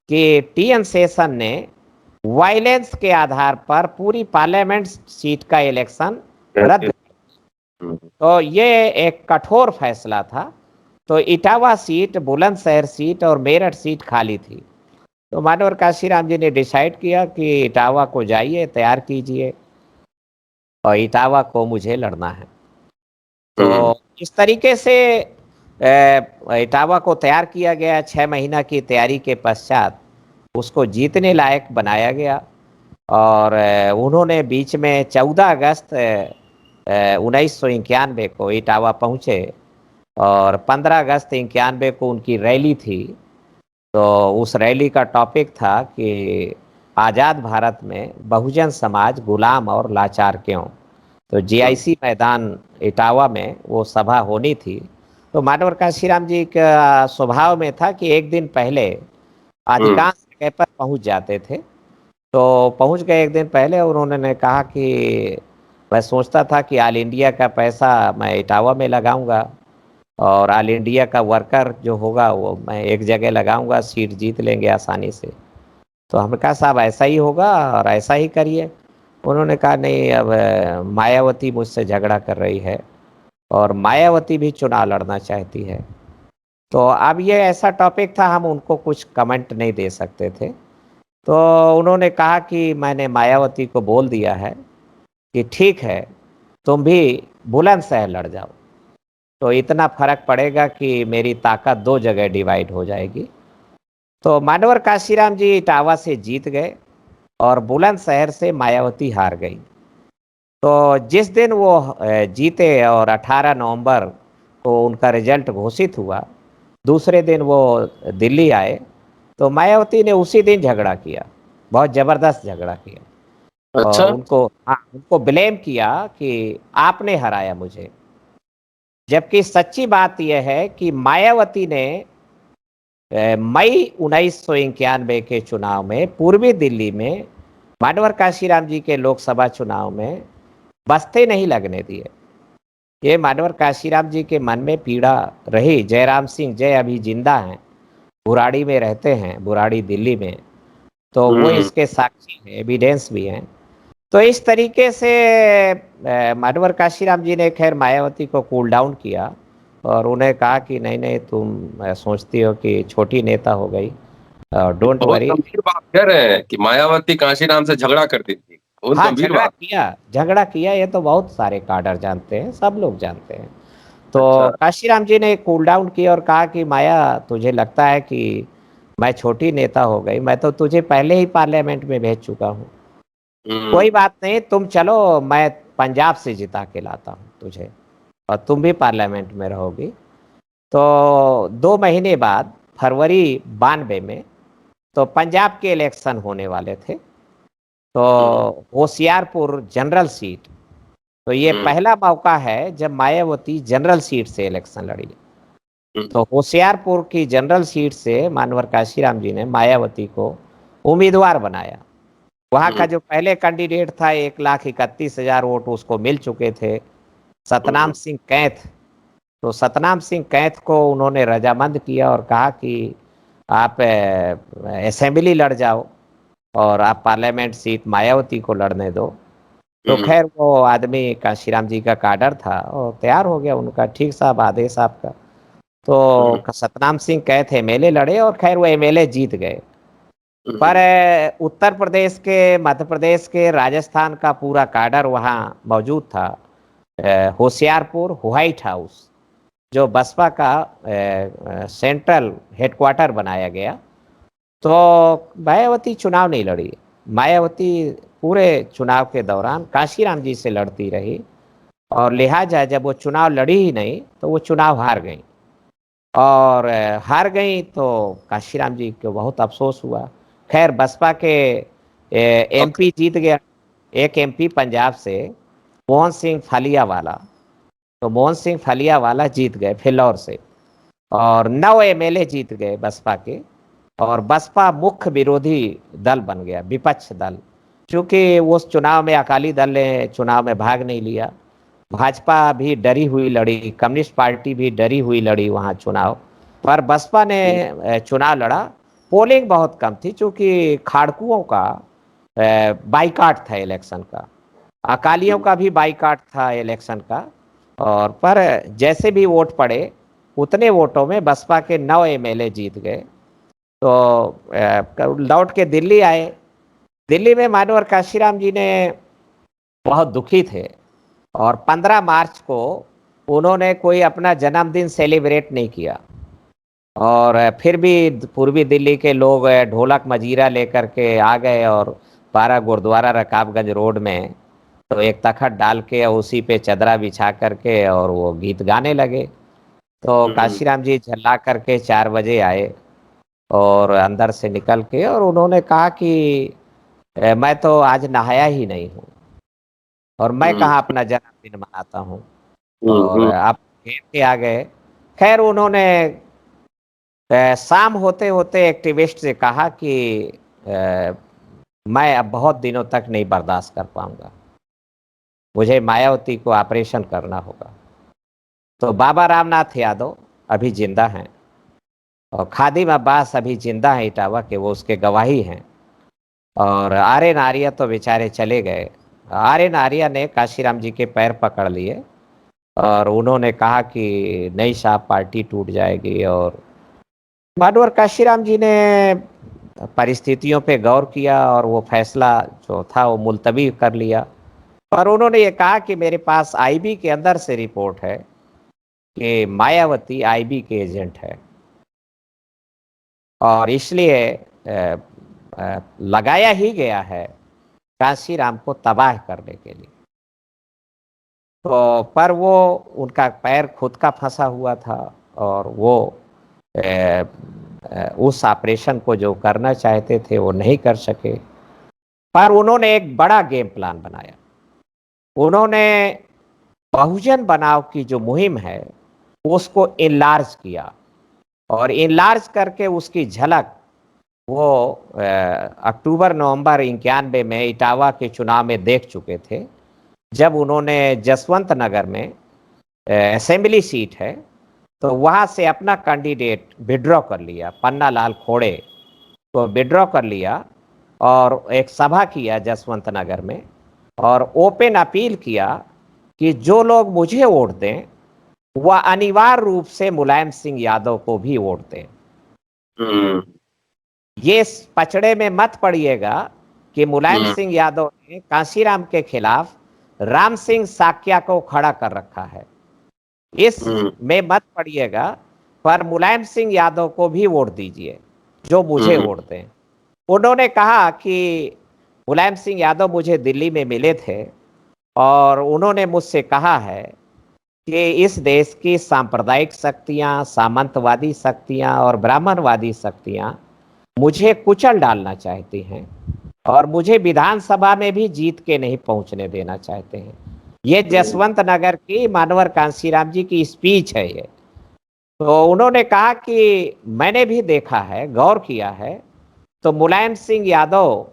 कि टीएन शेषन ने वायलेंस के आधार पर पूरी पार्लियामेंट सीट का इलेक्शन रद्द। तो ये एक कठोर फैसला था। तो इटावा सीट, बुलंदशहर सीट और मेरठ सीट खाली थी। तो मानवर काशीराम जी ने डिसाइड किया कि इटावा को जाइए, तैयार कीजिए, और इटावा को मुझे लड़ना है। तो इस तरीके से इटावा को तैयार किया गया। 6 महीना की तैयारी के पश्चात उसको जीतने लायक बनाया गया और उन्होंने बीच में 14 अगस्त 1991 को इटावा पहुंचे और 15 अगस्त 91 को उनकी रैली थी। तो उस रैली का टॉपिक था कि आज़ाद भारत में बहुजन समाज गुलाम और लाचार क्यों। तो जीआईसी मैदान इटावा में वो सभा होनी थी। तो मानवर काशीराम जी का स्वभाव में था कि एक दिन पहले अधिकांश जगह पर पहुंच जाते थे। तो पहुंच गए एक दिन पहले और उन्होंने कहा कि मैं सोचता था कि ऑल इंडिया का पैसा मैं इटावा में लगाऊंगा और ऑल इंडिया का वर्कर जो होगा वो मैं एक जगह लगाऊंगा, सीट जीत लेंगे आसानी से। तो हमने कहा साहब ऐसा ही होगा और ऐसा ही करिए। उन्होंने कहा नहीं, अब मायावती मुझसे झगड़ा कर रही है और मायावती भी चुनाव लड़ना चाहती है। तो अब ये ऐसा टॉपिक था, हम उनको कुछ कमेंट नहीं दे सकते थे। तो उन्होंने कहा कि मैंने मायावती को बोल दिया है कि ठीक है, तुम भी बुलंदशहर लड़ जाओ, तो इतना फर्क पड़ेगा कि मेरी ताकत 2 जगह डिवाइड हो जाएगी। तो मानवर काशीराम जी इटावा से जीत गए और बुलंदशहर से मायावती हार गई। तो जिस दिन वो जीते और 18 नवंबर को उनका रिजल्ट घोषित हुआ, दूसरे दिन वो दिल्ली आए। तो मायावती ने उसी दिन झगड़ा किया, बहुत ज़बरदस्त झगड़ा किया और अच्छा। उनको ब्लेम किया कि आपने हराया मुझे। जबकि सच्ची बात यह है कि मायावती ने मई 1991 के चुनाव में पूर्वी दिल्ली में मानवर काशीराम जी के लोकसभा चुनाव में बस्ते नहीं लगने दिए। ये मानवर काशीराम जी के मन में पीड़ा रही। जयराम सिंह जय अभी जिंदा हैं, बुराड़ी में रहते हैं, बुराड़ी दिल्ली में। तो वो इसके साक्षी हैं, एविडेंस भी हैं। तो इस तरीके से मानवर काशीराम जी ने खैर मायावती को कूल डाउन किया और उन्हें कहा कि नहीं नहीं, तुम सोचती हो कि छोटी नेता हो गई, डोंट बहुत वरी। गंभीर बात कह रहे हैं कि मायावती कांशीराम से झगड़ा करती थी, बहुत हाँ, गंभीर बात। झगड़ा किया, ये तो बहुत सारे काडर जानते हैं, सब लोग जानते हैं। तो अच्छा। काशीराम जी ने कूल डाउन किया और कहा कि माया, तुझे लगता है कि मैं छोटी नेता हो गई, मैं तो तुझे पहले ही पार्लियामेंट में भेज चुका हूँ। हम्म। कोई बात नहीं, तुम चलो, मैं पंजाब से जिता के लाता हूँ तुझे और तुम भी पार्लियामेंट में रहोगी। तो 2 महीने बाद फरवरी 92 में तो पंजाब के इलेक्शन होने वाले थे। तो हम्म। होशियारपुर जनरल सीट, तो ये हम्म। पहला मौका है जब मायावती जनरल सीट से इलेक्शन लड़ी। हम्म। तो होशियारपुर की जनरल सीट से मानवर काशीराम जी ने मायावती को उम्मीदवार बनाया। वहाँ का हम्म। जो पहले कैंडिडेट था, 1,31,000 वोट उसको मिल चुके थे, सतनाम हम्म। सिंह कैथ। तो सतनाम सिंह कैथ को उन्होंने रजामंद किया और कहा कि आप असेंबली लड़ जाओ और आप पार्लियामेंट सीट मायावती को लड़ने दो। तो हम्म। खैर वो आदमी काशीराम जी का काडर था और तैयार हो गया। उनका ठीक साहब, आदेश आपका। हम्म। तो सतनाम सिंह कैथ एमएलए लड़े और खैर वो एमएलए जीत गए। पर हम्म। उत्तर प्रदेश के, मध्य प्रदेश के, राजस्थान का पूरा काडर वहाँ मौजूद था। होशियारपुर व्हाइट हाउस, जो बसपा का सेंट्रल हेडक्वार्टर बनाया गया। तो मायावती चुनाव नहीं लड़ी। मायावती पूरे चुनाव के दौरान काशीराम जी से लड़ती रही और लिहाजा जब वो चुनाव लड़ी ही नहीं तो वो चुनाव हार गई। और हार गई तो काशीराम जी को बहुत अफसोस हुआ। खैर बसपा के ओके। एमपी जीत गया, एक एमपी पंजाब से, मोहन सिंह फलियावाला। तो मोहन सिंह फलियावाला जीत गए फिलौर से और 9 एमएलए जीत गए बसपा के। और बसपा मुख्य विरोधी दल बन गया, विपक्ष दल। क्योंकि उस चुनाव में अकाली दल ने चुनाव में भाग नहीं लिया, भाजपा भी डरी हुई लड़ी, कम्युनिस्ट पार्टी भी डरी हुई लड़ी वहाँ चुनाव। पर बसपा ने चुनाव लड़ा। पोलिंग बहुत कम थी क्योंकि खाड़कुओं का बाइकाट था इलेक्शन का, अकालियों का भी बाइकाट था इलेक्शन का। और पर जैसे भी वोट पड़े उतने वोटों में बसपा के 9 एमएलए जीत गए। तो लौट के दिल्ली आए। दिल्ली में मानवर काशीराम जी ने बहुत दुखी थे और 15 मार्च को उन्होंने कोई अपना जन्मदिन सेलिब्रेट नहीं किया। और फिर भी पूर्वी दिल्ली के लोग ढोलक मजीरा लेकर के आ गए और पारा गुरुद्वारा रकाबगंज रोड में तो एक तखत डाल के उसी पे चदरा बिछा करके और वो गीत गाने लगे। तो काशीराम जी झल्ला करके 4 बजे आए और अंदर से निकल के और उन्होंने कहा कि मैं तो आज नहाया ही नहीं हूँ और मैं हम्म, कहाँ अपना जन्मदिन मनाता हूँ। और हम्म, आप घेर के आ गए। खैर उन्होंने शाम होते होते एक्टिविस्ट से कहा कि अ, मैं अब बहुत दिनों तक नहीं बर्दाश्त कर पाऊंगा, मुझे मायावती को ऑपरेशन करना होगा। तो बाबा रामनाथ यादव अभी जिंदा हैं और खादिम अब्बास अभी जिंदा हैं इटावा के, वो उसके गवाही हैं। और आर्यन आर्या तो बेचारे चले गए। आर्यन आर्या ने काशीराम जी के पैर पकड़ लिए और उन्होंने कहा कि नहीं साहब पार्टी टूट जाएगी। और मानवर काशीराम जी ने परिस्थितियों पे गौर किया और वो फैसला जो था वो मुलतवी कर लिया। और उन्होंने ये कहा कि मेरे पास आईबी के अंदर से रिपोर्ट है कि मायावती आईबी के एजेंट है और इसलिए लगाया ही गया है काशीराम को तबाह करने के लिए। तो पर वो उनका पैर खुद का फंसा हुआ था और वो उस ऑपरेशन को जो करना चाहते थे वो नहीं कर सके। पर उन्होंने एक बड़ा गेम प्लान बनाया। उन्होंने बहुजन बनाव की जो मुहिम है उसको इनलार्ज किया और इनलार्ज करके उसकी झलक वो अक्टूबर नवंबर 91 में इटावा के चुनाव में देख चुके थे, जब उन्होंने जसवंत नगर में असेंबली सीट है तो वहां से अपना कैंडिडेट विड्रॉ कर लिया, पन्ना लाल खोड़े को विड्रॉ कर लिया और एक सभा किया जसवंत नगर में और ओपन अपील किया कि जो लोग मुझे वोट दें वह अनिवार्य रूप से मुलायम सिंह यादव को भी वोट दें। हम्म, ये पचड़े में मत पड़िएगा कि मुलायम हम्म, सिंह यादव ने कांशीराम के खिलाफ राम सिंह साक्या को खड़ा कर रखा है, इस हम्म, में मत पड़िएगा, पर मुलायम सिंह यादव को भी वोट दीजिए जो मुझे हम्म, वोट दें। उन्होंने कहा कि मुलायम सिंह यादव मुझे दिल्ली में मिले थे और उन्होंने मुझसे कहा है कि इस देश की सांप्रदायिक शक्तियां, सामंतवादी शक्तियां और ब्राह्मणवादी शक्तियां मुझे कुचल डालना चाहती हैं और मुझे विधानसभा में भी जीत के नहीं पहुंचने देना चाहते हैं। ये जसवंत नगर की मानवर कांशीराम जी की स्पीच है ये। तो उन्होंने कहा कि मैंने भी देखा है, गौर किया है, तो मुलायम सिंह यादव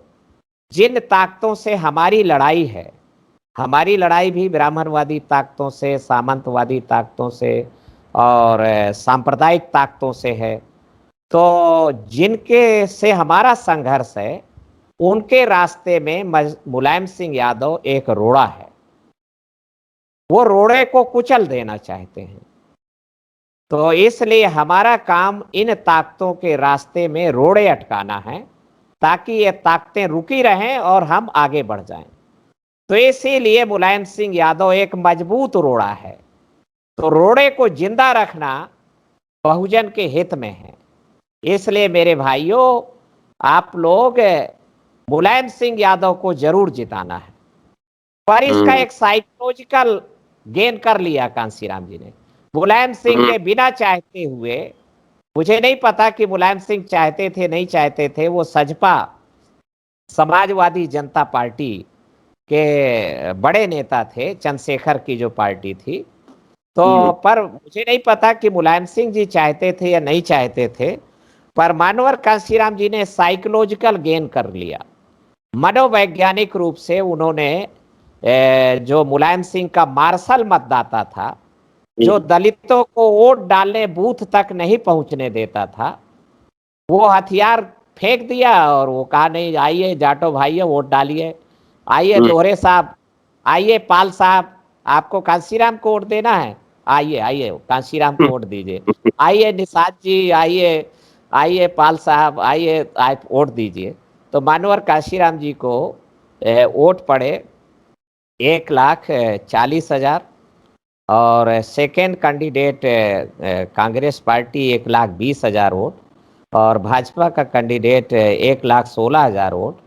जिन ताकतों से हमारी लड़ाई है, हमारी लड़ाई भी ब्राह्मणवादी ताकतों से, सामंतवादी ताकतों से और सांप्रदायिक ताकतों से है। तो जिनके से हमारा संघर्ष है उनके रास्ते में मुलायम सिंह यादव एक रोड़ा है, वो रोड़े को कुचल देना चाहते हैं। तो इसलिए हमारा काम इन ताकतों के रास्ते में रोड़े अटकाना है ताकि ये ताकतें रुकी रहें और हम आगे बढ़ जाएं। तो इसीलिए मुलायम सिंह यादव एक मजबूत रोड़ा है। तो रोड़े को जिंदा रखना बहुजन के हित में है। इसलिए मेरे भाइयों, आप लोग मुलायम सिंह यादव को जरूर जिताना है। पर इसका हम्म, एक साइकोलॉजिकल गेन कर लिया कांसीराम जी ने मुलायम सिंह हम्म, के बिना चाहते हुए। मुझे नहीं पता कि मुलायम सिंह चाहते थे नहीं चाहते थे, वो सजपा समाजवादी जनता पार्टी के बड़े नेता थे, चंद्रशेखर की जो पार्टी थी। तो पर मुझे नहीं पता कि मुलायम सिंह जी चाहते थे या नहीं चाहते थे, पर मानवर कांशीराम जी ने साइकोलॉजिकल गेन कर लिया। मनोवैज्ञानिक रूप से उन्होंने जो मुलायम सिंह का मार्शल मतदाता था, जो दलितों को वोट डालने बूथ तक नहीं पहुंचने देता था, वो हथियार फेंक दिया और वो कहा नहीं, आइए जाटो भाइयों वोट डालिए, आइए हम्म, दोहरे साहब, आइए पाल साहब, आपको कांशीराम को वोट देना है, आइए आइए कांशीराम को वोट दीजिए, आइए निषाद जी, आइए आइए पाल साहब, आइए आप वोट दीजिए। तो मानवर कांशीराम जी को वोट पड़े 1,40,000 और second candidate Congress party 1,20,000 vote, और भाजपा का कैंडिडेट 1,16,000 वोट,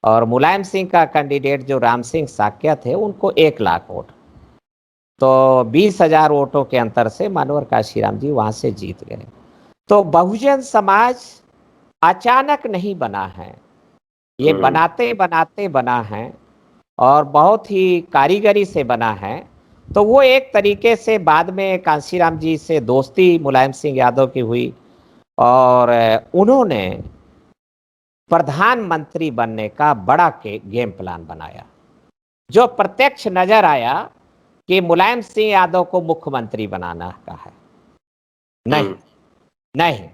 और मुलायम सिंह का कैंडिडेट जो राम सिंह साक्या थे उनको 1,00,000 वोट। तो 20,000 वोटों के अंतर से मानवर काशीराम जी वहां से जीत गए। तो बहुजन समाज अचानक नहीं बना है, ये बनाते बनाते बना है और बहुत ही कारीगरी से बना है। तो वो एक तरीके से बाद में कांशीराम जी से दोस्ती मुलायम सिंह यादव की हुई और उन्होंने प्रधानमंत्री बनने का बड़ा गेम प्लान बनाया, जो प्रत्यक्ष नजर आया कि मुलायम सिंह यादव को मुख्यमंत्री बनाना का है। नहीं, नहीं,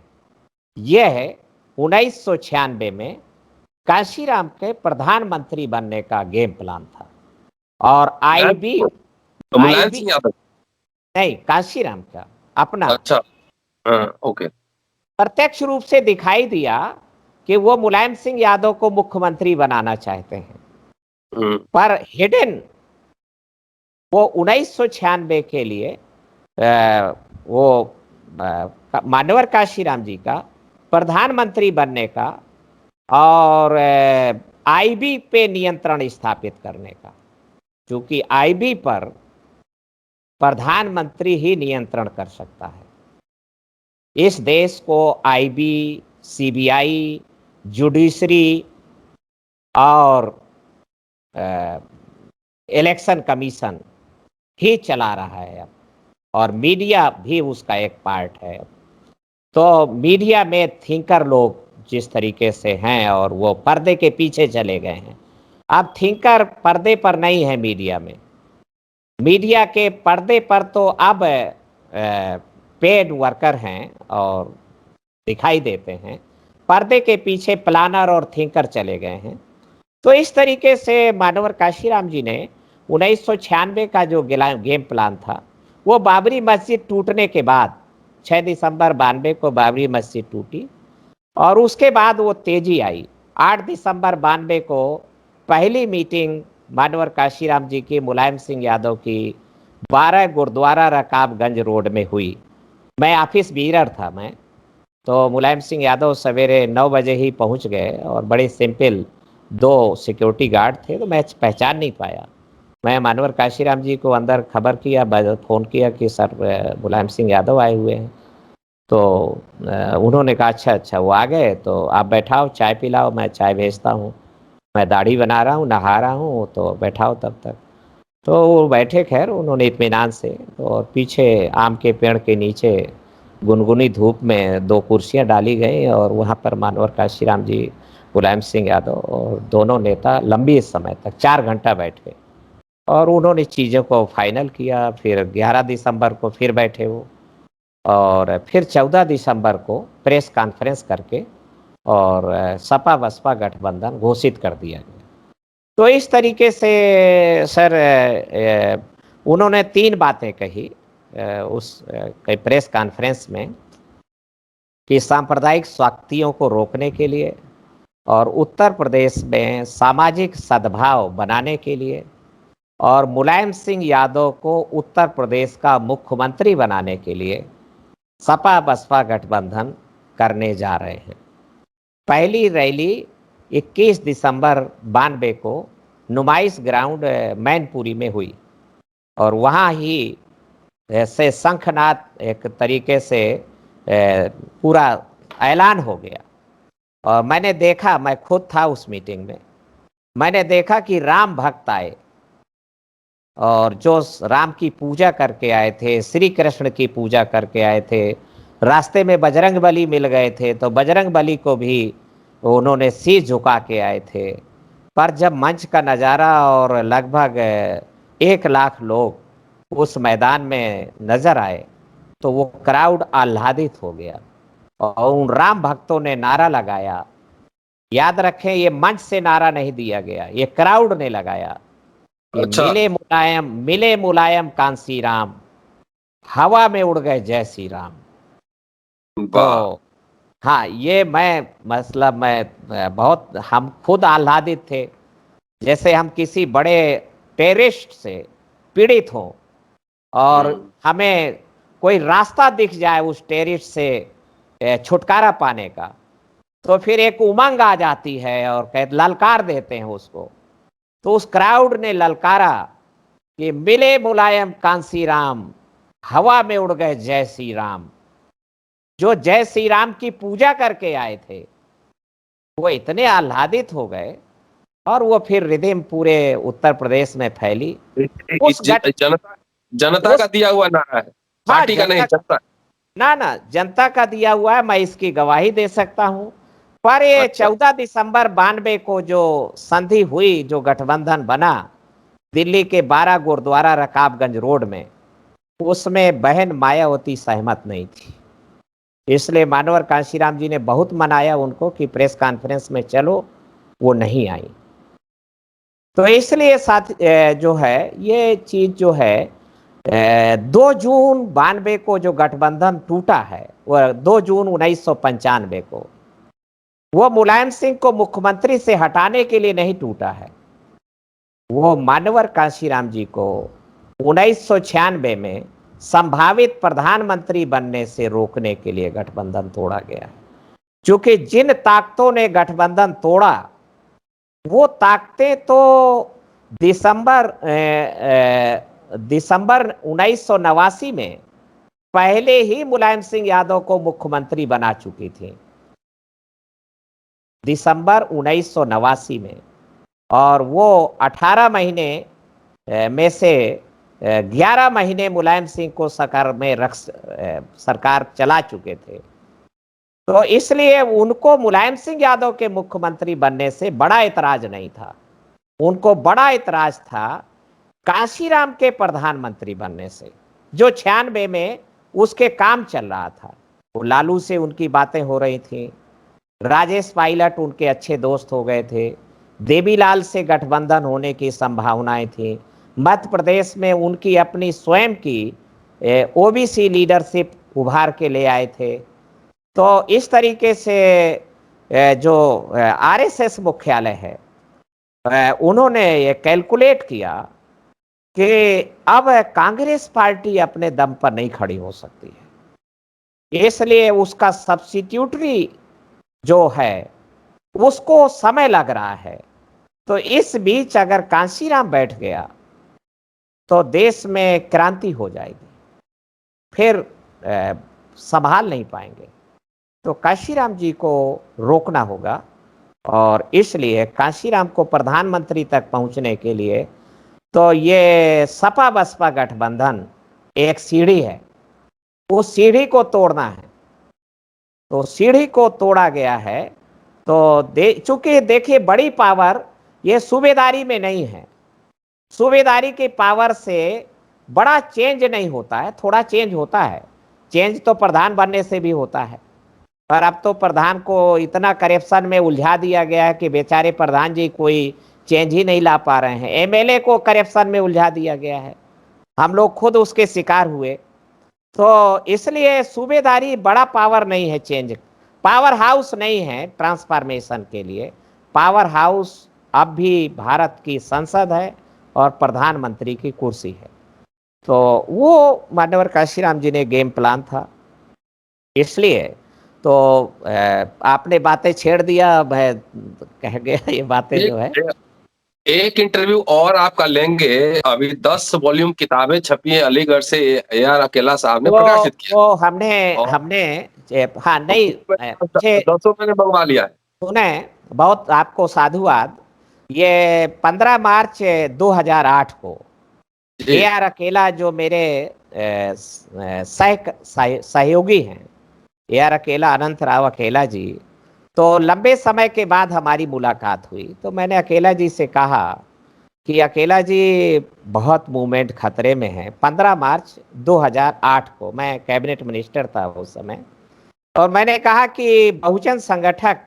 यह 1996 में कांशीराम के प्रधानमंत्री बनने का गेम प्लान था। और आईबी तो मुलायम आईबी सिंह यादव, नहीं, कांशीराम का अपना अच्छा, हाँ, ओके, प्रत्यक्ष रूप से दिखाई दिया कि वो मुलायम सिंह यादव को मुख्यमंत्री बनाना चाहते हैं। पर हिडन वो 1996 के लिए वो मानवर काशीराम जी का प्रधानमंत्री बनने का और आईबी पे नियंत्रण स्थापित करने का, क्योंकि आईबी पर प्रधानमंत्री ही नियंत्रण कर सकता है। इस देश को आईबी, सीबीआई, जुडिशरी और इलेक्शन कमीशन ही चला रहा है अब, और मीडिया भी उसका एक पार्ट है। तो मीडिया में थिंकर लोग जिस तरीके से हैं और वो पर्दे के पीछे चले गए हैं, अब थिंकर पर्दे पर नहीं है मीडिया में। मीडिया के पर्दे पर तो अब पेड वर्कर हैं और दिखाई देते हैं, पर्दे के पीछे प्लानर और थिंकर चले गए हैं। तो इस तरीके से मानवर काशीराम जी ने 1996 का जो गेम प्लान था, वो बाबरी मस्जिद टूटने के बाद 6 दिसंबर 92 को बाबरी मस्जिद टूटी और उसके बाद वो तेजी आई। 8 दिसंबर 92 को पहली मीटिंग मानवर काशीराम जी की मुलायम सिंह यादव की 12 गुरुद्वारा रकाबगंज रोड में हुई। मैं ऑफिस बीरर था मैं, तो मुलायम सिंह यादव सवेरे 9 बजे ही पहुंच गए और बड़े सिंपल 2 सिक्योरिटी गार्ड थे, तो मैं पहचान नहीं पाया। मैं मानवर काशीराम जी को अंदर खबर किया, फ़ोन किया कि सर मुलायम सिंह यादव आए हुए हैं। तो उन्होंने कहा अच्छा अच्छा, वो आ गए तो आप बैठाओ, चाय पिलाओ, मैं चाय भेजता हूँ, मैं दाढ़ी बना रहा हूँ, नहा रहा हूँ, तो बैठाओ तब तक। तो वो बैठे, खैर उन्होंने इत्मीनान से, और पीछे आम के पेड़ के नीचे गुनगुनी धूप में 2 कुर्सियां डाली गई और वहाँ पर मानवर काशीराम जी, मुलायम सिंह यादव और दोनों नेता लंबी समय तक 4 घंटा बैठे और उन्होंने चीज़ों को फाइनल किया। फिर 11 दिसंबर को फिर बैठे वो, और फिर 14 दिसंबर को प्रेस कॉन्फ्रेंस करके और सपा बसपा गठबंधन घोषित कर दिया गया। तो इस तरीके से सर उन्होंने 3 बातें कही उस प्रेस कॉन्फ्रेंस में कि सांप्रदायिक शक्तियों को रोकने के लिए और उत्तर प्रदेश में सामाजिक सद्भाव बनाने के लिए और मुलायम सिंह यादव को उत्तर प्रदेश का मुख्यमंत्री बनाने के लिए सपा बसपा गठबंधन करने जा रहे हैं। पहली रैली 21 दिसंबर 92 को नुमाइश ग्राउंड मैनपुरी में हुई और वहाँ ही से शंखनाद एक तरीके से पूरा ऐलान हो गया। और मैंने देखा, मैं खुद था उस मीटिंग में, मैंने देखा कि राम भक्त आए और जो राम की पूजा करके आए थे, श्री कृष्ण की पूजा करके आए थे, रास्ते में बजरंग बली मिल गए थे तो बजरंग बली को भी उन्होंने सिर झुका के आए थे। पर जब मंच का नज़ारा और लगभग 1,00,000 लोग उस मैदान में नजर आए तो वो क्राउड आह्लादित हो गया और उन राम भक्तों ने नारा लगाया। याद रखें, ये मंच से नारा नहीं दिया गया, ये क्राउड ने लगाया। ये अच्छा, मिले मुलायम कांसी राम, हवा में उड़ गए जय श्री राम। वाह, तो हाँ, ये मैं बहुत, हम खुद आह्लादित थे, जैसे हम किसी बड़े टेररिस्ट से पीड़ित हों और हमें कोई रास्ता दिख जाए उस टेररिस्ट से छुटकारा पाने का, तो फिर एक उमंग आ जाती है और ललकार देते हैं उसको। तो उस क्राउड ने ललकारा कि मिले मुलायम कांसी राम, हवा में उड़ गए जय श्री राम। जो जय श्री राम की पूजा करके आए थे वो इतने आह्लादित हो गए और वो फिर रिदिम पूरे उत्तर प्रदेश में फैली। उस जनता जनता का उस दिया हुआ नारा है, हाँ, पार्टी का नहीं, जनता का, जनता। ना जनता का दिया हुआ है, मैं इसकी गवाही दे सकता हूं। पर ये अच्छा। 14 दिसंबर 92 को जो संधि हुई, जो गठबंधन बना दिल्ली के 12 गुरुद्वारा रकाबगंज रोड में, उसमें बहन मायावती सहमत नहीं थी। इसलिए मानवर कांशीराम जी ने बहुत मनाया उनको कि प्रेस कॉन्फ्रेंस में चलो, वो नहीं आई। तो इसलिए साथ जो है ये चीज जो है 2 जून 92 को जो गठबंधन टूटा है, वह 2 जून 1995 को, वो मुलायम सिंह को मुख्यमंत्री से हटाने के लिए नहीं टूटा है। वो मानवर कांशीराम जी को 1996 में संभावित प्रधानमंत्री बनने से रोकने के लिए गठबंधन तोड़ा गया है। क्योंकि जिन ताकतों ने गठबंधन तोड़ा, वो ताकतें तो दिसंबर दिसंबर 1989 में पहले ही मुलायम सिंह यादव को मुख्यमंत्री बना चुकी थी, दिसंबर 1989 में। और वो 18 महीने में से 11 महीने मुलायम सिंह को सरकार चला चुके थे। तो इसलिए उनको मुलायम सिंह यादव के मुख्यमंत्री बनने से बड़ा ऐतराज नहीं था। उनको बड़ा ऐतराज था कांशीराम के प्रधानमंत्री बनने से, जो 96 में उसके काम चल रहा था। वो लालू से उनकी बातें हो रही थी, राजेश पायलट उनके अच्छे दोस्त हो गए थे, देवीलाल से गठबंधन होने की संभावनाएं थी, मध्य प्रदेश में उनकी अपनी स्वयं की ओबीसी लीडरशिप उभार के ले आए थे। तो इस तरीके से जो आरएसएस मुख्यालय है, उन्होंने ये कैलकुलेट किया कि अब कांग्रेस पार्टी अपने दम पर नहीं खड़ी हो सकती है, इसलिए उसका सब्स्टिट्यूटरी जो है उसको समय लग रहा है। तो इस बीच अगर कांशीराम बैठ गया तो देश में क्रांति हो जाएगी, फिर संभाल नहीं पाएंगे। तो कांशीराम जी को रोकना होगा, और इसलिए कांशीराम को प्रधानमंत्री तक पहुंचने के लिए तो ये सपा बसपा गठबंधन एक सीढ़ी है, उस सीढ़ी को तोड़ना है। तो सीढ़ी को तोड़ा गया है। तो चूंकि देखिए बड़ी पावर ये सूबेदारी में नहीं है। सूबेदारी की पावर से बड़ा चेंज नहीं होता है, थोड़ा चेंज होता है। चेंज तो प्रधान बनने से भी होता है, पर अब तो प्रधान को इतना करप्शन में उलझा दिया गया है कि बेचारे प्रधान जी कोई चेंज ही नहीं ला पा रहे हैं। एमएलए को करप्शन में उलझा दिया गया है, हम लोग खुद उसके शिकार हुए। तो इसलिए सूबेदारी बड़ा पावर नहीं है, चेंज पावर हाउस नहीं है ट्रांसफॉर्मेशन के लिए। पावर हाउस अब भी भारत की संसद है और प्रधानमंत्री की कुर्सी है। तो वो मानवर कांशीराम जी ने गेम प्लान था। इसलिए तो आपने बातें छेड़ दिया, अब है कह गया ये बातें जो है। एक इंटरव्यू और आपका लेंगे। अभी 10 वॉल्यूम किताबें छपी हैं अलीगढ़ से, AR अकेला साहब ने प्रकाशित किया। वो हमने और हमने हाँ नहीं, मुझे 10 मैंने मंगवा लिया है। सुने, बहुत आपको साधुवाद। ये 15 मार्च 2008 को जी। AR अकेला जो मेरे सहयोगी हैं, AR अकेला, अनंत राव अकेला जी, तो लंबे समय के बाद हमारी मुलाकात हुई। तो मैंने अकेला जी से कहा कि अकेला जी बहुत मूवमेंट खतरे में है। 15 मार्च 2008 को मैं कैबिनेट मिनिस्टर था उस समय, और मैंने कहा कि बहुजन संगठक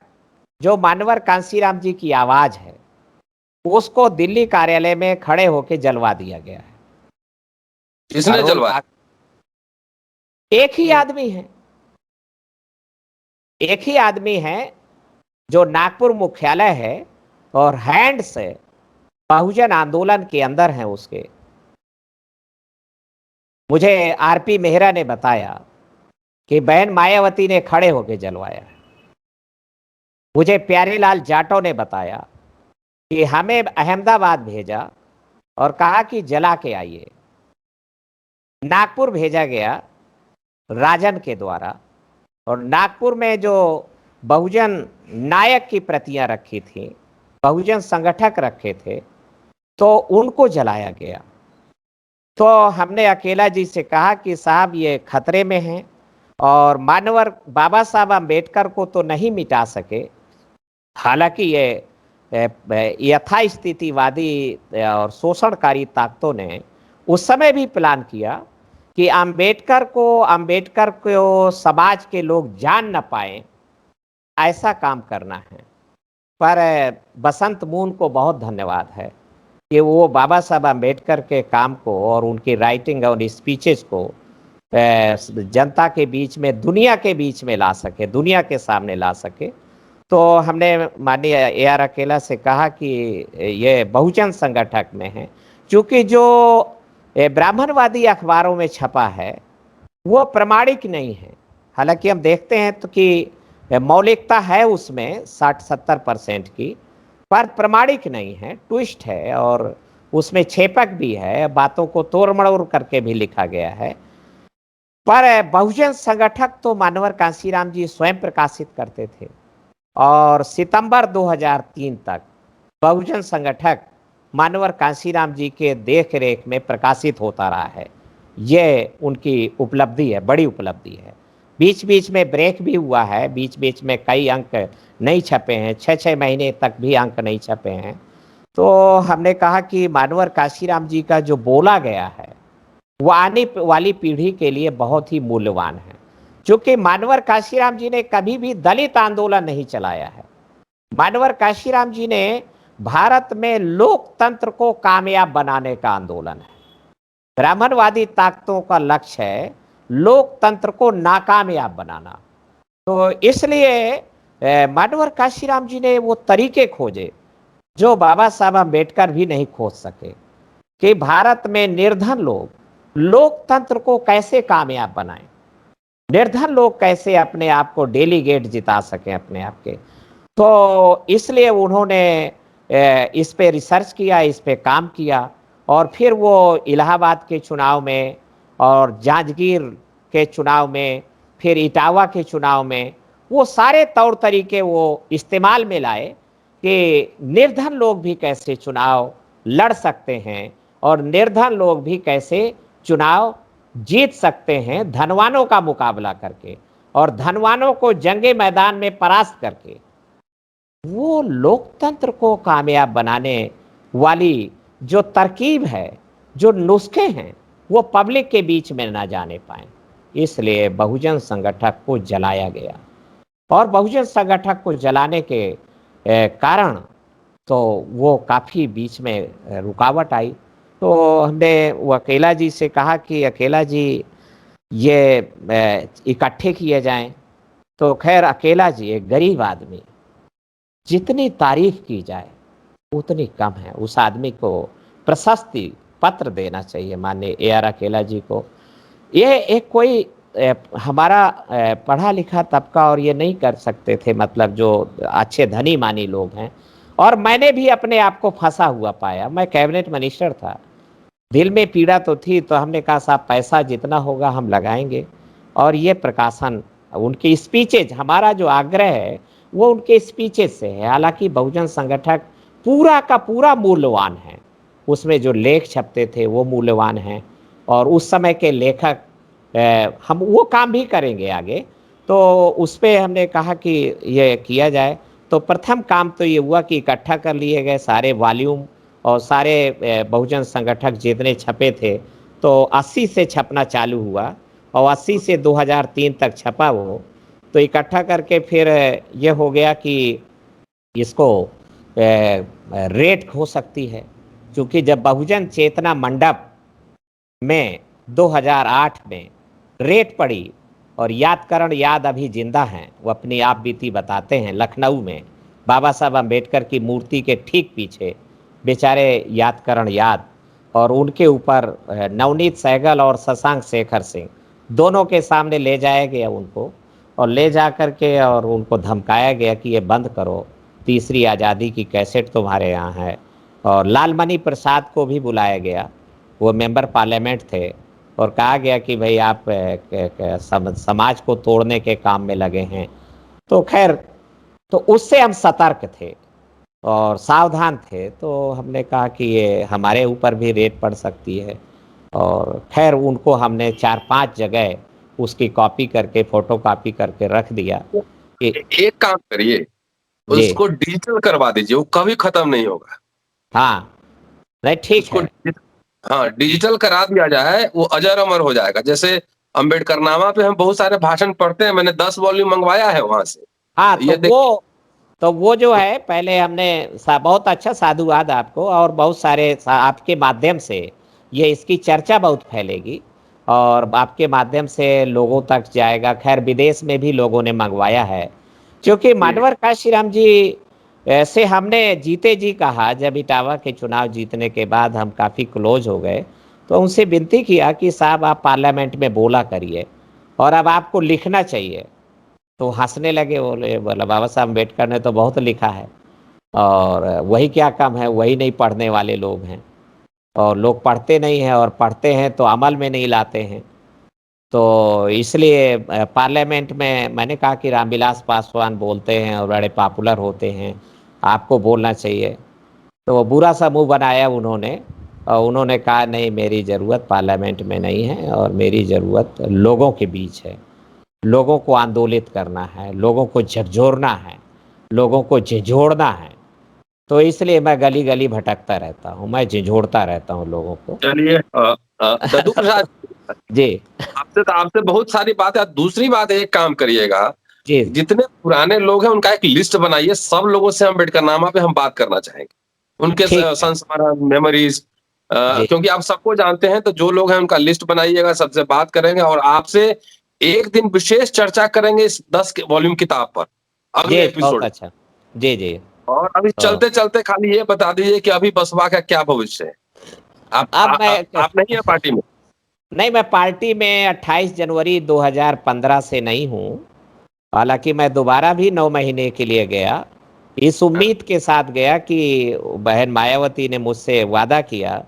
जो मानवर कांशीराम जी की आवाज है, उसको दिल्ली कार्यालय में खड़े होकर जलवा दिया गया है। किसने अरुण जलवाया? एक ही आदमी है, एक ही आदमी है जो नागपुर मुख्यालय है और हैंड से बहुजन आंदोलन के अंदर है उसके। मुझे आरपी मेहरा ने बताया कि बहन मायावती ने खड़े होकर जलवाया है। मुझे प्यारेलाल जाटव ने बताया कि हमें अहमदाबाद भेजा और कहा कि जला के आइए। नागपुर भेजा गया राजन के द्वारा, और नागपुर में जो बहुजन नायक की प्रतियां रखी थी, बहुजन संगठक रखे थे, तो उनको जलाया गया। तो हमने अकेला जी से कहा कि साहब ये खतरे में हैं, और मानवर बाबा साहब अम्बेडकर को तो नहीं मिटा सके। हालांकि ये यथास्थितिवादी और शोषणकारी ताकतों ने उस समय भी प्लान किया कि अम्बेडकर को समाज के लोग जान न पाए, ऐसा काम करना है। पर बसंत मून को बहुत धन्यवाद है कि वो बाबा साहब अम्बेडकर के काम को और उनकी राइटिंग और स्पीचेस को जनता के बीच में, दुनिया के बीच में ला सके, दुनिया के सामने ला सके। तो हमने माननीय AR अकेला से कहा कि ये बहुजन संगठक में है, क्योंकि जो ब्राह्मणवादी अखबारों में छपा है वो प्रमाणिक नहीं है। हालांकि हम देखते हैं तो कि मौलिकता है उसमें 60-70% की, पर प्रमाणिक नहीं है, ट्विस्ट है, और उसमें छेपक भी है, बातों को तोड़ मड़ोड़ करके भी लिखा गया है। पर बहुजन संगठक तो मानवर कांशीराम जी स्वयं प्रकाशित करते थे, और सितंबर 2003 तक बहुजन संगठक मानवर कांशीराम जी के देख रेख में प्रकाशित होता रहा है। ये उनकी उपलब्धि है, बड़ी उपलब्धि है। बीच बीच में ब्रेक भी हुआ है, बीच बीच में कई अंक नहीं छपे हैं, 6-6 महीने तक भी अंक नहीं छपे हैं। तो हमने कहा कि मानवर कांशीराम जी का जो बोला गया है वो आने वाली पीढ़ी के लिए बहुत ही मूल्यवान है, क्योंकि मानवर कांशीराम जी ने कभी भी दलित आंदोलन नहीं चलाया है। मानवर कांशीराम जी ने भारत में लोकतंत्र को कामयाब बनाने का आंदोलन है। ब्राह्मणवादी ताकतों का लक्ष्य है लोकतंत्र को नाकामयाब बनाना। तो इसलिए मानवर कांशीराम जी ने वो तरीके खोजे जो बाबा साहब अम्बेडकर भी नहीं खोज सके, कि भारत में निर्धन लोग लोकतंत्र को कैसे कामयाब बनाएं, निर्धन लोग कैसे अपने आप को डेलीगेट जिता सकें अपने आप के। तो इसलिए उन्होंने इस पे रिसर्च किया, इस पे काम किया, और फिर वो इलाहाबाद के चुनाव में और जांजगीर के चुनाव में, फिर इटावा के चुनाव में वो सारे तौर तरीके वो इस्तेमाल में लाए कि निर्धन लोग भी कैसे चुनाव लड़ सकते हैं, और निर्धन लोग भी कैसे चुनाव जीत सकते हैं धनवानों का मुकाबला करके, और धनवानों को जंगे मैदान में परास्त करके। वो लोकतंत्र को कामयाब बनाने वाली जो तरकीब है, जो नुस्खे हैं, वो पब्लिक के बीच में ना जाने पाए, इसलिए बहुजन संगठक को जलाया गया। और बहुजन संगठक को जलाने के कारण तो वो काफ़ी बीच में रुकावट आई। तो हमने वो अकेला जी से कहा कि अकेला जी ये इकट्ठे किए जाएं। तो खैर अकेला जी एक गरीब आदमी, जितनी तारीफ की जाए उतनी कम है। उस आदमी को प्रशस्ति पत्र देना चाहिए माननीय AR अकेला जी को। ये एक कोई हमारा पढ़ा लिखा तबका और ये नहीं कर सकते थे, मतलब जो अच्छे धनी मानी लोग हैं। और मैंने भी अपने आप को फंसा हुआ पाया। मैं कैबिनेट मिनिस्टर था, दिल में पीड़ा तो थी, तो हमने कहा साहब पैसा जितना होगा हम लगाएंगे। और ये प्रकाशन उनकी स्पीचेज, हमारा जो आग्रह है वो उनके स्पीचेज से है। हालांकि बहुजन संगठक पूरा का पूरा मूल्यवान है, उसमें जो लेख छपते थे वो मूल्यवान हैं, और उस समय के लेखक हम वो काम भी करेंगे आगे। तो उस पर हमने कहा कि ये किया जाए। तो प्रथम काम तो ये हुआ कि इकट्ठा कर लिए गए सारे वॉल्यूम और सारे बहुजन संगठक जितने छपे थे, तो 80 से छपना चालू हुआ, और 80 से 2003 तक छपा वो। तो इकट्ठा करके फिर ये हो गया कि इसको रेट हो सकती है, क्योंकि जब बहुजन चेतना मंडप में 2008 में रेट पड़ी, और यादकरण याद अभी जिंदा हैं, वो अपनी आप बीती बताते हैं, लखनऊ में बाबा साहब अम्बेडकर की मूर्ति के ठीक पीछे बेचारे यादकरण याद और उनके ऊपर नवनीत सहगल और शशांक शेखर सिंह दोनों के सामने ले जाया गया उनको, और ले जा कर के और उनको धमकाया गया कि ये बंद करो, तीसरी आज़ादी की कैसेट तुम्हारे यहाँ है। और लालमणि प्रसाद को भी बुलाया गया, वो मेंबर पार्लियामेंट थे, और कहा गया कि भाई आप समाज को तोड़ने के काम में लगे हैं। तो खैर, तो उससे हम सतर्क थे और सावधान थे, तो हमने कहा कि ये हमारे ऊपर भी रेड पड़ सकती है। और खैर उनको हमने 4-5 जगह उसकी कॉपी करके, फोटो कॉपी करके रख दिया कि एक काम करिए, जी, उसको डिजिटल करवा दीजिए, वो कभी खत्म नहीं होगा। हाँ, नहीं ठीक उसको है। हाँ, डिजिटल करा दिया जाए, वो अजर अमर हो जाएगा। जैसे अम्बेडकरनामा पे हम बहुत सारे भाषण पढ़ते हैं, मैंने 10 वॉल्यूम मंगवाया है वहां से। हाँ, ये देख। तो वो जो है पहले हमने बहुत अच्छा, साधुवाद आपको, और बहुत सारे आपके माध्यम से ये इसकी चर्चा बहुत फैलेगी और आपके माध्यम से लोगों तक जाएगा। खैर विदेश में भी लोगों ने मंगवाया है, क्योंकि जी, मानवर काशीराम जी से हमने जीते जी कहा, जब इटावा के चुनाव जीतने के बाद हम काफ़ी क्लोज हो गए, तो उनसे विनती किया कि साहब आप पार्लियामेंट में बोला करिए और अब आपको लिखना चाहिए। तो हंसने लगे, बोले बोला बाबा साहब अम्बेडकर ने तो बहुत लिखा है, और वही क्या कम है, वही नहीं पढ़ने वाले लोग हैं, और लोग पढ़ते नहीं हैं, और पढ़ते हैं तो अमल में नहीं लाते हैं। तो इसलिए पार्लियामेंट में मैंने कहा कि रामविलास पासवान बोलते हैं और बड़े पॉपुलर होते हैं, आपको बोलना चाहिए। तो वो बुरा सा मुंह बनाया उन्होंने, और उन्होंने कहा नहीं, मेरी ज़रूरत पार्लियामेंट में नहीं है, और मेरी ज़रूरत लोगों के बीच है। लोगों को आंदोलित करना है, लोगों को झकझोरना है, लोगों को झिझोड़ना है। तो इसलिए मैं गली गली भटकता रहता हूँ, मैं झिझोड़ता रहता हूँ लोगों को। चलिए। दद्दू प्रसाद, जी, आपसे बहुत सारी बातें। दूसरी बात, एक काम करिएगा, जी, जितने पुराने लोग हैं उनका एक लिस्ट बनाइए, सब लोगों से अम्बेडकरनामा पे हम बात करना चाहेंगे, उनके ठीक है। संस्मरण, मेमोरीज। जी, क्योंकि आप सबको जानते हैं, तो जो लोग हैं उनका लिस्ट बनाइएगा, सबसे बात करेंगे और आपसे एक दिन विशेष चर्चा करेंगे इस 10 वॉल्यूम किताब पर, अगले जी, बहुत एपिसोड। अच्छा। जी, जी। और अभी तो चलते चलते खाली ये बता दीजिए कि अभी बसपा का क्या भविष्य है। अब मैं आप नहीं है पार्टी में? नहीं, मैं पार्टी में 28 जनवरी 2015 से नहीं हूँ। हालांकि मैं दोबारा भी 9 महीने के लिए गया, इस हाँ, उम्मीद के साथ गया कि बहन मायावती ने मुझसे वादा किया,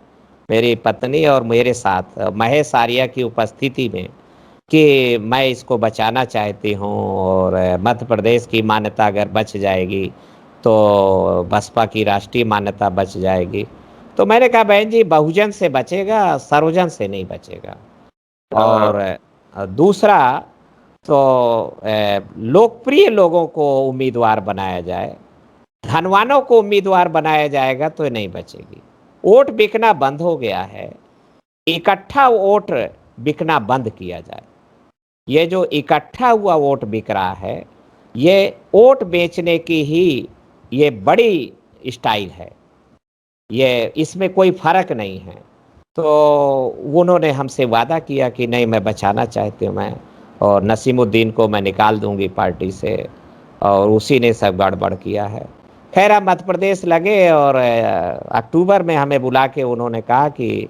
मेरी पत्नी और मेरे साथ महेश आर्या की उपस्थिति में, कि मैं इसको बचाना चाहती हूँ, और मध्य प्रदेश की मान्यता अगर बच जाएगी तो बसपा की राष्ट्रीय मान्यता बच जाएगी। तो मैंने कहा बहन जी, बहुजन से बचेगा, सर्वजन से नहीं बचेगा। और हाँ, दूसरा, तो लोकप्रिय लोगों को उम्मीदवार बनाया जाए, धनवानों को उम्मीदवार बनाया जाएगा तो ये नहीं बचेगी। वोट बिकना बंद हो गया है, इकट्ठा वोट बिकना बंद किया जाए। ये जो इकट्ठा हुआ वोट बिक रहा है, ये वोट बेचने की ही ये बड़ी स्टाइल है, ये इसमें कोई फर्क नहीं है। तो उन्होंने हमसे वादा किया कि नहीं, मैं बचाना चाहती हूँ मैं, और नसीमुद्दीन को मैं निकाल दूंगी पार्टी से, और उसी ने सब गड़बड़ किया है। खैर हम मध्य प्रदेश लगे, और अक्टूबर में हमें बुला के उन्होंने कहा कि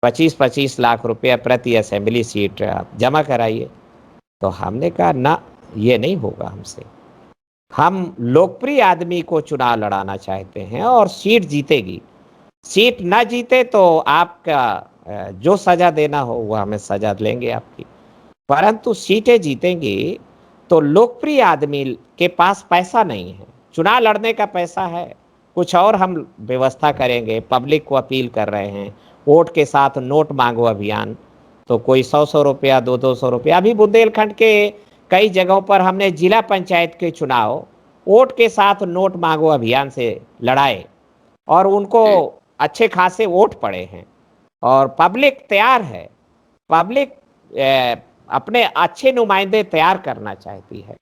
25-25 लाख रुपया प्रति असेंबली सीट आप जमा कराइए। तो हमने कहा ना, ये नहीं होगा हमसे। हम लोकप्रिय आदमी को चुनाव लड़ाना चाहते हैं, और सीट जीतेगी। सीट ना जीते तो आपका जो सजा देना हो वो हमें सजा लेंगे आपकी, परंतु सीटें जीतेंगी। तो लोकप्रिय आदमी के पास पैसा नहीं है, चुनाव लड़ने का पैसा है कुछ और, हम व्यवस्था करेंगे। पब्लिक को अपील कर रहे हैं, वोट के साथ नोट मांगो अभियान। तो कोई 100-100 रुपया, 200-200 रुपया, अभी बुंदेलखंड के कई जगहों पर हमने जिला पंचायत के चुनाव वोट के साथ नोट मांगो अभियान से लड़ाए, और उनको जी, अच्छे खासे वोट पड़े हैं, और पब्लिक तैयार है। पब्लिक अपने अच्छे नुमाइंदे तैयार करना चाहती है।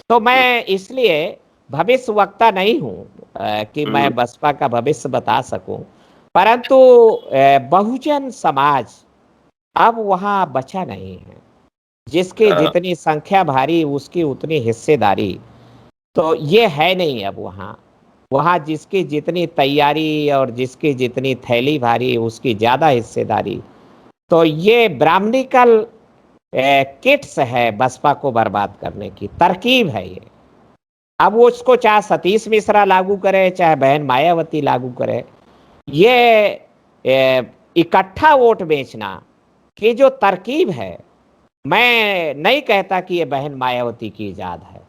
तो हम्म, मैं इसलिए भविष्य वक्ता नहीं हूँ कि हम्म, मैं बसपा का भविष्य बता सकूं, परंतु बहुजन समाज अब वहाँ बचा नहीं है। जिसकी हाँ, जितनी संख्या भारी, उसकी उतनी हिस्सेदारी तो ये है नहीं अब वहाँ। वहाँ जिसकी जितनी तैयारी और जिसकी जितनी थैली भारी उसकी ज़्यादा हिस्सेदारी। तो ये ब्राह्मणिकल किट्स है बसपा को बर्बाद करने की तरकीब है ये। अब वो उसको चाहे सतीश मिश्रा लागू करे चाहे बहन मायावती लागू करे, ये इकट्ठा वोट बेचना की जो तरकीब है, मैं नहीं कहता कि ये बहन मायावती की इजाद है।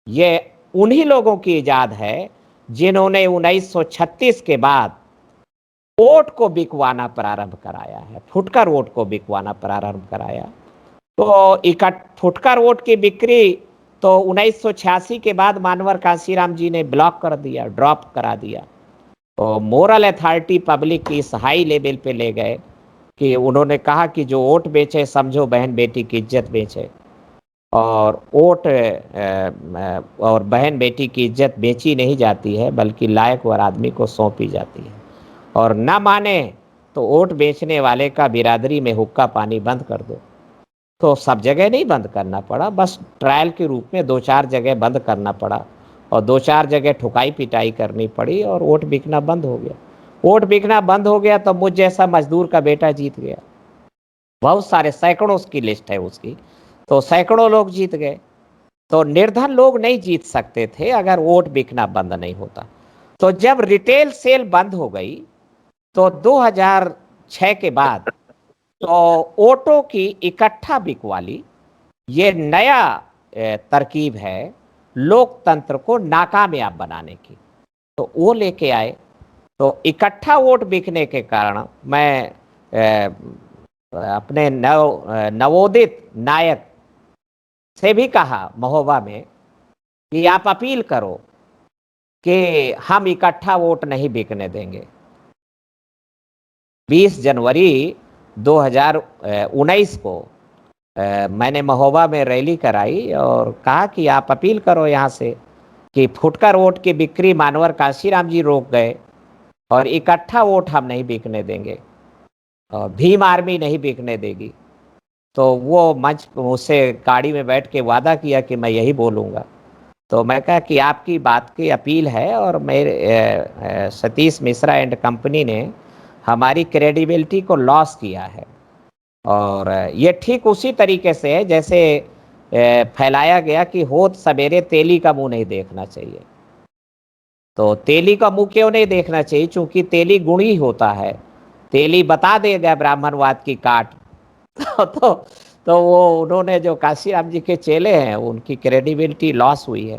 ये उन्हीं लोगों की इजाद है जिन्होंने 1936 के बाद वोट को बिकवाना प्रारंभ कराया है, फुटकर वोट को बिकवाना प्रारंभ कराया। तो फुटकर वोट की बिक्री तो 1986 के बाद मानवर कांशीराम जी ने ब्लॉक कर दिया, ड्रॉप करा दिया। तो मोरल अथॉरिटी पब्लिक की इस हाई लेवल पे ले गए कि उन्होंने कहा कि जो वोट बेचे समझो बहन बेटी की इज्जत बेचे, और वोट और बहन बेटी की इज्जत बेची नहीं जाती है बल्कि लायक और आदमी को सौंपी जाती है। और ना माने तो वोट बेचने वाले का बिरादरी में हुक्का पानी बंद कर दो। तो सब जगह नहीं बंद करना पड़ा, बस ट्रायल के रूप में 2-4 जगह बंद करना पड़ा और 2-4 जगह ठुकाई पिटाई करनी पड़ी और वोट बिकना बंद हो गया। वोट बिकना बंद हो गया तो मुझ जैसा मजदूर का बेटा जीत गया। बहुत सारे सैकड़ों की लिस्ट है उसकी, तो सैकड़ों लोग जीत गए। तो निर्धन लोग नहीं जीत सकते थे अगर वोट बिकना बंद नहीं होता। तो जब रिटेल सेल बंद हो गई तो 2006 के बाद तो वोटों की इकट्ठा बिकवाली ये नया तरकीब है लोकतंत्र को नाकामयाब बनाने की। तो वो लेके आए। तो इकट्ठा वोट बिकने के कारण मैं अपने नवोदित नायक से भी कहा महोबा में कि आप अपील करो कि हम इकट्ठा वोट नहीं बिकने देंगे। 20 जनवरी 2019 को मैंने महोबा में रैली कराई और कहा कि आप अपील करो यहाँ से कि फुटकर वोट की बिक्री मानवर कांशीराम जी रोक गए और इकट्ठा वोट हम नहीं बिकने देंगे और भीम आर्मी नहीं बिकने देगी। तो वो मंच मुझसे गाड़ी में बैठ के वादा किया कि मैं यही बोलूँगा। तो मैं कहा कि आपकी बात की अपील है और मेरे सतीश मिश्रा एंड कंपनी ने हमारी क्रेडिबिलिटी को लॉस किया है। और ये ठीक उसी तरीके से है जैसे फैलाया गया कि होत सवेरे तेली का मुंह नहीं देखना चाहिए। तो तेली का मुंह क्यों नहीं देखना चाहिए? चूंकि तेली गुणी होता है, तेली बता देगा ब्राह्मणवाद की काट। तो तो वो उन्होंने जो काशीराम जी के चेले हैं उनकी क्रेडिबिलिटी लॉस हुई है।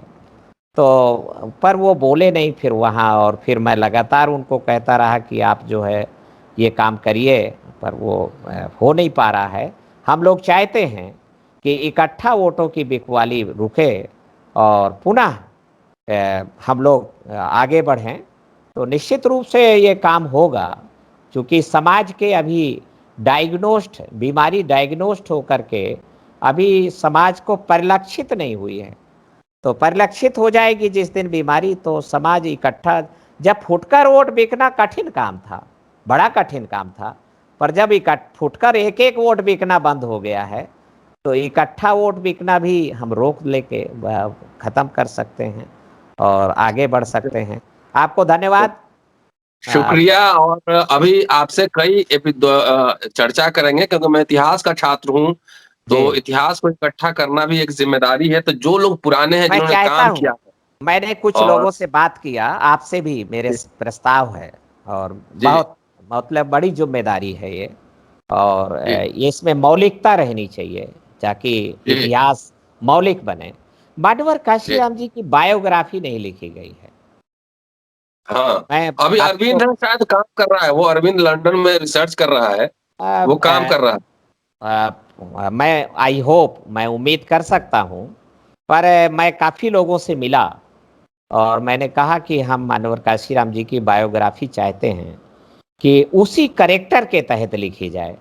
तो पर वो बोले नहीं फिर वहाँ, और फिर मैं लगातार उनको कहता रहा कि आप जो है ये काम करिए, पर वो हो नहीं पा रहा है। हम लोग चाहते हैं कि इकट्ठा वोटों की बिकवाली रुके और पुनः हम लोग आगे बढ़ें। तो निश्चित रूप से ये काम होगा, क्योंकि समाज के अभी डायग्नोस्ड बीमारी डायग्नोस्ड होकर के अभी समाज को परिलक्षित नहीं हुई है। तो परिलक्षित हो जाएगी जिस दिन बीमारी, तो समाज इकट्ठा। जब फुटकर वोट बिकना कठिन काम था, बड़ा कठिन काम था, पर जब फुटकर एक एक वोट बिकना बंद हो गया है तो इकट्ठा वोट बिकना भी हम रोक लेके खत्म कर सकते हैं और आगे बढ़ सकते हैं। आपको धन्यवाद। शुक्रिया। और अभी आपसे कई चर्चा करेंगे क्योंकि मैं इतिहास का छात्र हूँ, तो इतिहास को इकट्ठा करना भी एक जिम्मेदारी है। तो जो लोग पुराने हैं, मैं जिन्होंने चाहता काम हूँ, किया है मैंने कुछ और लोगों से बात किया, आपसे भी मेरे प्रस्ताव है और जी बहुत मतलब बड़ी जिम्मेदारी है ये। और जी ये इसमें मौलिकता रहनी चाहिए ताकि जी इतिहास मौलिक बने। मानवर जी काशीराम जी की बायोग्राफी नहीं लिखी गई है। हाँ। मैं अभी आपको अरविंद है, शायद काम कर रहा है वो। अरविंद लंदन में रिसर्च कर रहा है, वो काम कर रहा है। मैं आई होप, मैं उम्मीद कर सकता हूँ, पर मैं काफ़ी लोगों से मिला और मैंने कहा कि हम मानवर काशीराम जी की बायोग्राफी चाहते हैं कि उसी करेक्टर के तहत लिखी जाए।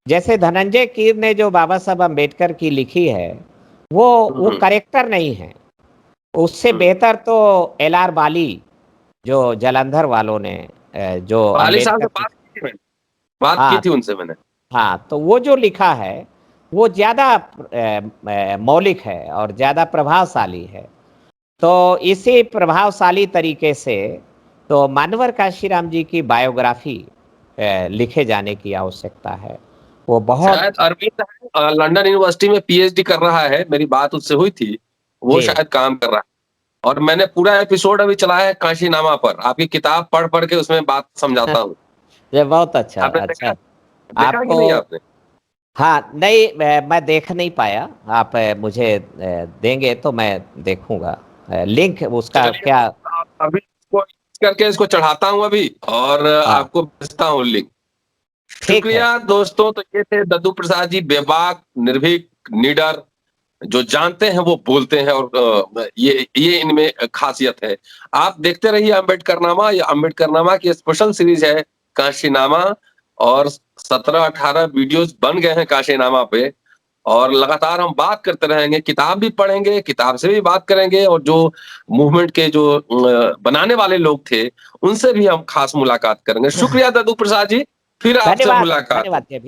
जैसे धनंजय कीर ने जो बाबा साहब अम्बेडकर की लिखी है, वो हम्म करेक्टर नहीं है। उससे हम्म। बेहतर तो LR बाली, जो जालंधर वालों ने जो बाली साहब अम्बेडकर से की। बात की हाँ, थी उनसे मैंने। हाँ, तो वो जो लिखा है वो ज़्यादा मौलिक है और ज़्यादा प्रभावशाली है। तो इसी प्रभावशाली तरीके से तो मानवर काशीराम जी की बायोग्राफी लिखे जाने की आवश्यकता है। वो बहुत शायद अरविंद है, लंदन यूनिवर्सिटी में पीएचडी कर रहा है, मेरी बात उससे हुई थी, वो जी, शायद काम कर रहा है। और मैंने पूरा एपिसोड अभी चलाया है काशीनामा पर, आपकी किताब पढ़ पढ़ के उसमें बात समझाता हूँ। ये बहुत अच्छा, आपने देखा, अच्छा। देखा कि आपको नहीं आपने? हाँ, नहीं मैं देख नहीं पाया। आप मुझे देंगे तो मैं देखूँगा। लिंक उसका चलिए, क्या आप अभी इसको करके इसको चढ़ाता हूँ अभी, और हाँ, आपको भेजता हूँ लिंक। ठीक है। शुक्रिया दोस्तों, तो ये थे दद्दू प्रसाद जी, बेबाक, निर्भीक, निडर, जो जानते हैं वो बोलते हैं, और ये इनमें खासियत है। आप देखते रहिए अम्बेडकरनामा। ये अम्बेडकरनामा की स्पेशल सीरीज है काशीनामा, और 17-18 वीडियोस बन गए हैं काशीनामा पे, और लगातार हम बात करते रहेंगे, किताब भी पढ़ेंगे, किताब से भी बात करेंगे, और जो मूवमेंट के जो बनाने वाले लोग थे, उनसे भी हम खास मुलाकात करेंगे। शुक्रिया दद्दू प्रसाद जी, फिर आपसे धन्यवाद, मुलाकात धन्यवाद होगी। जी।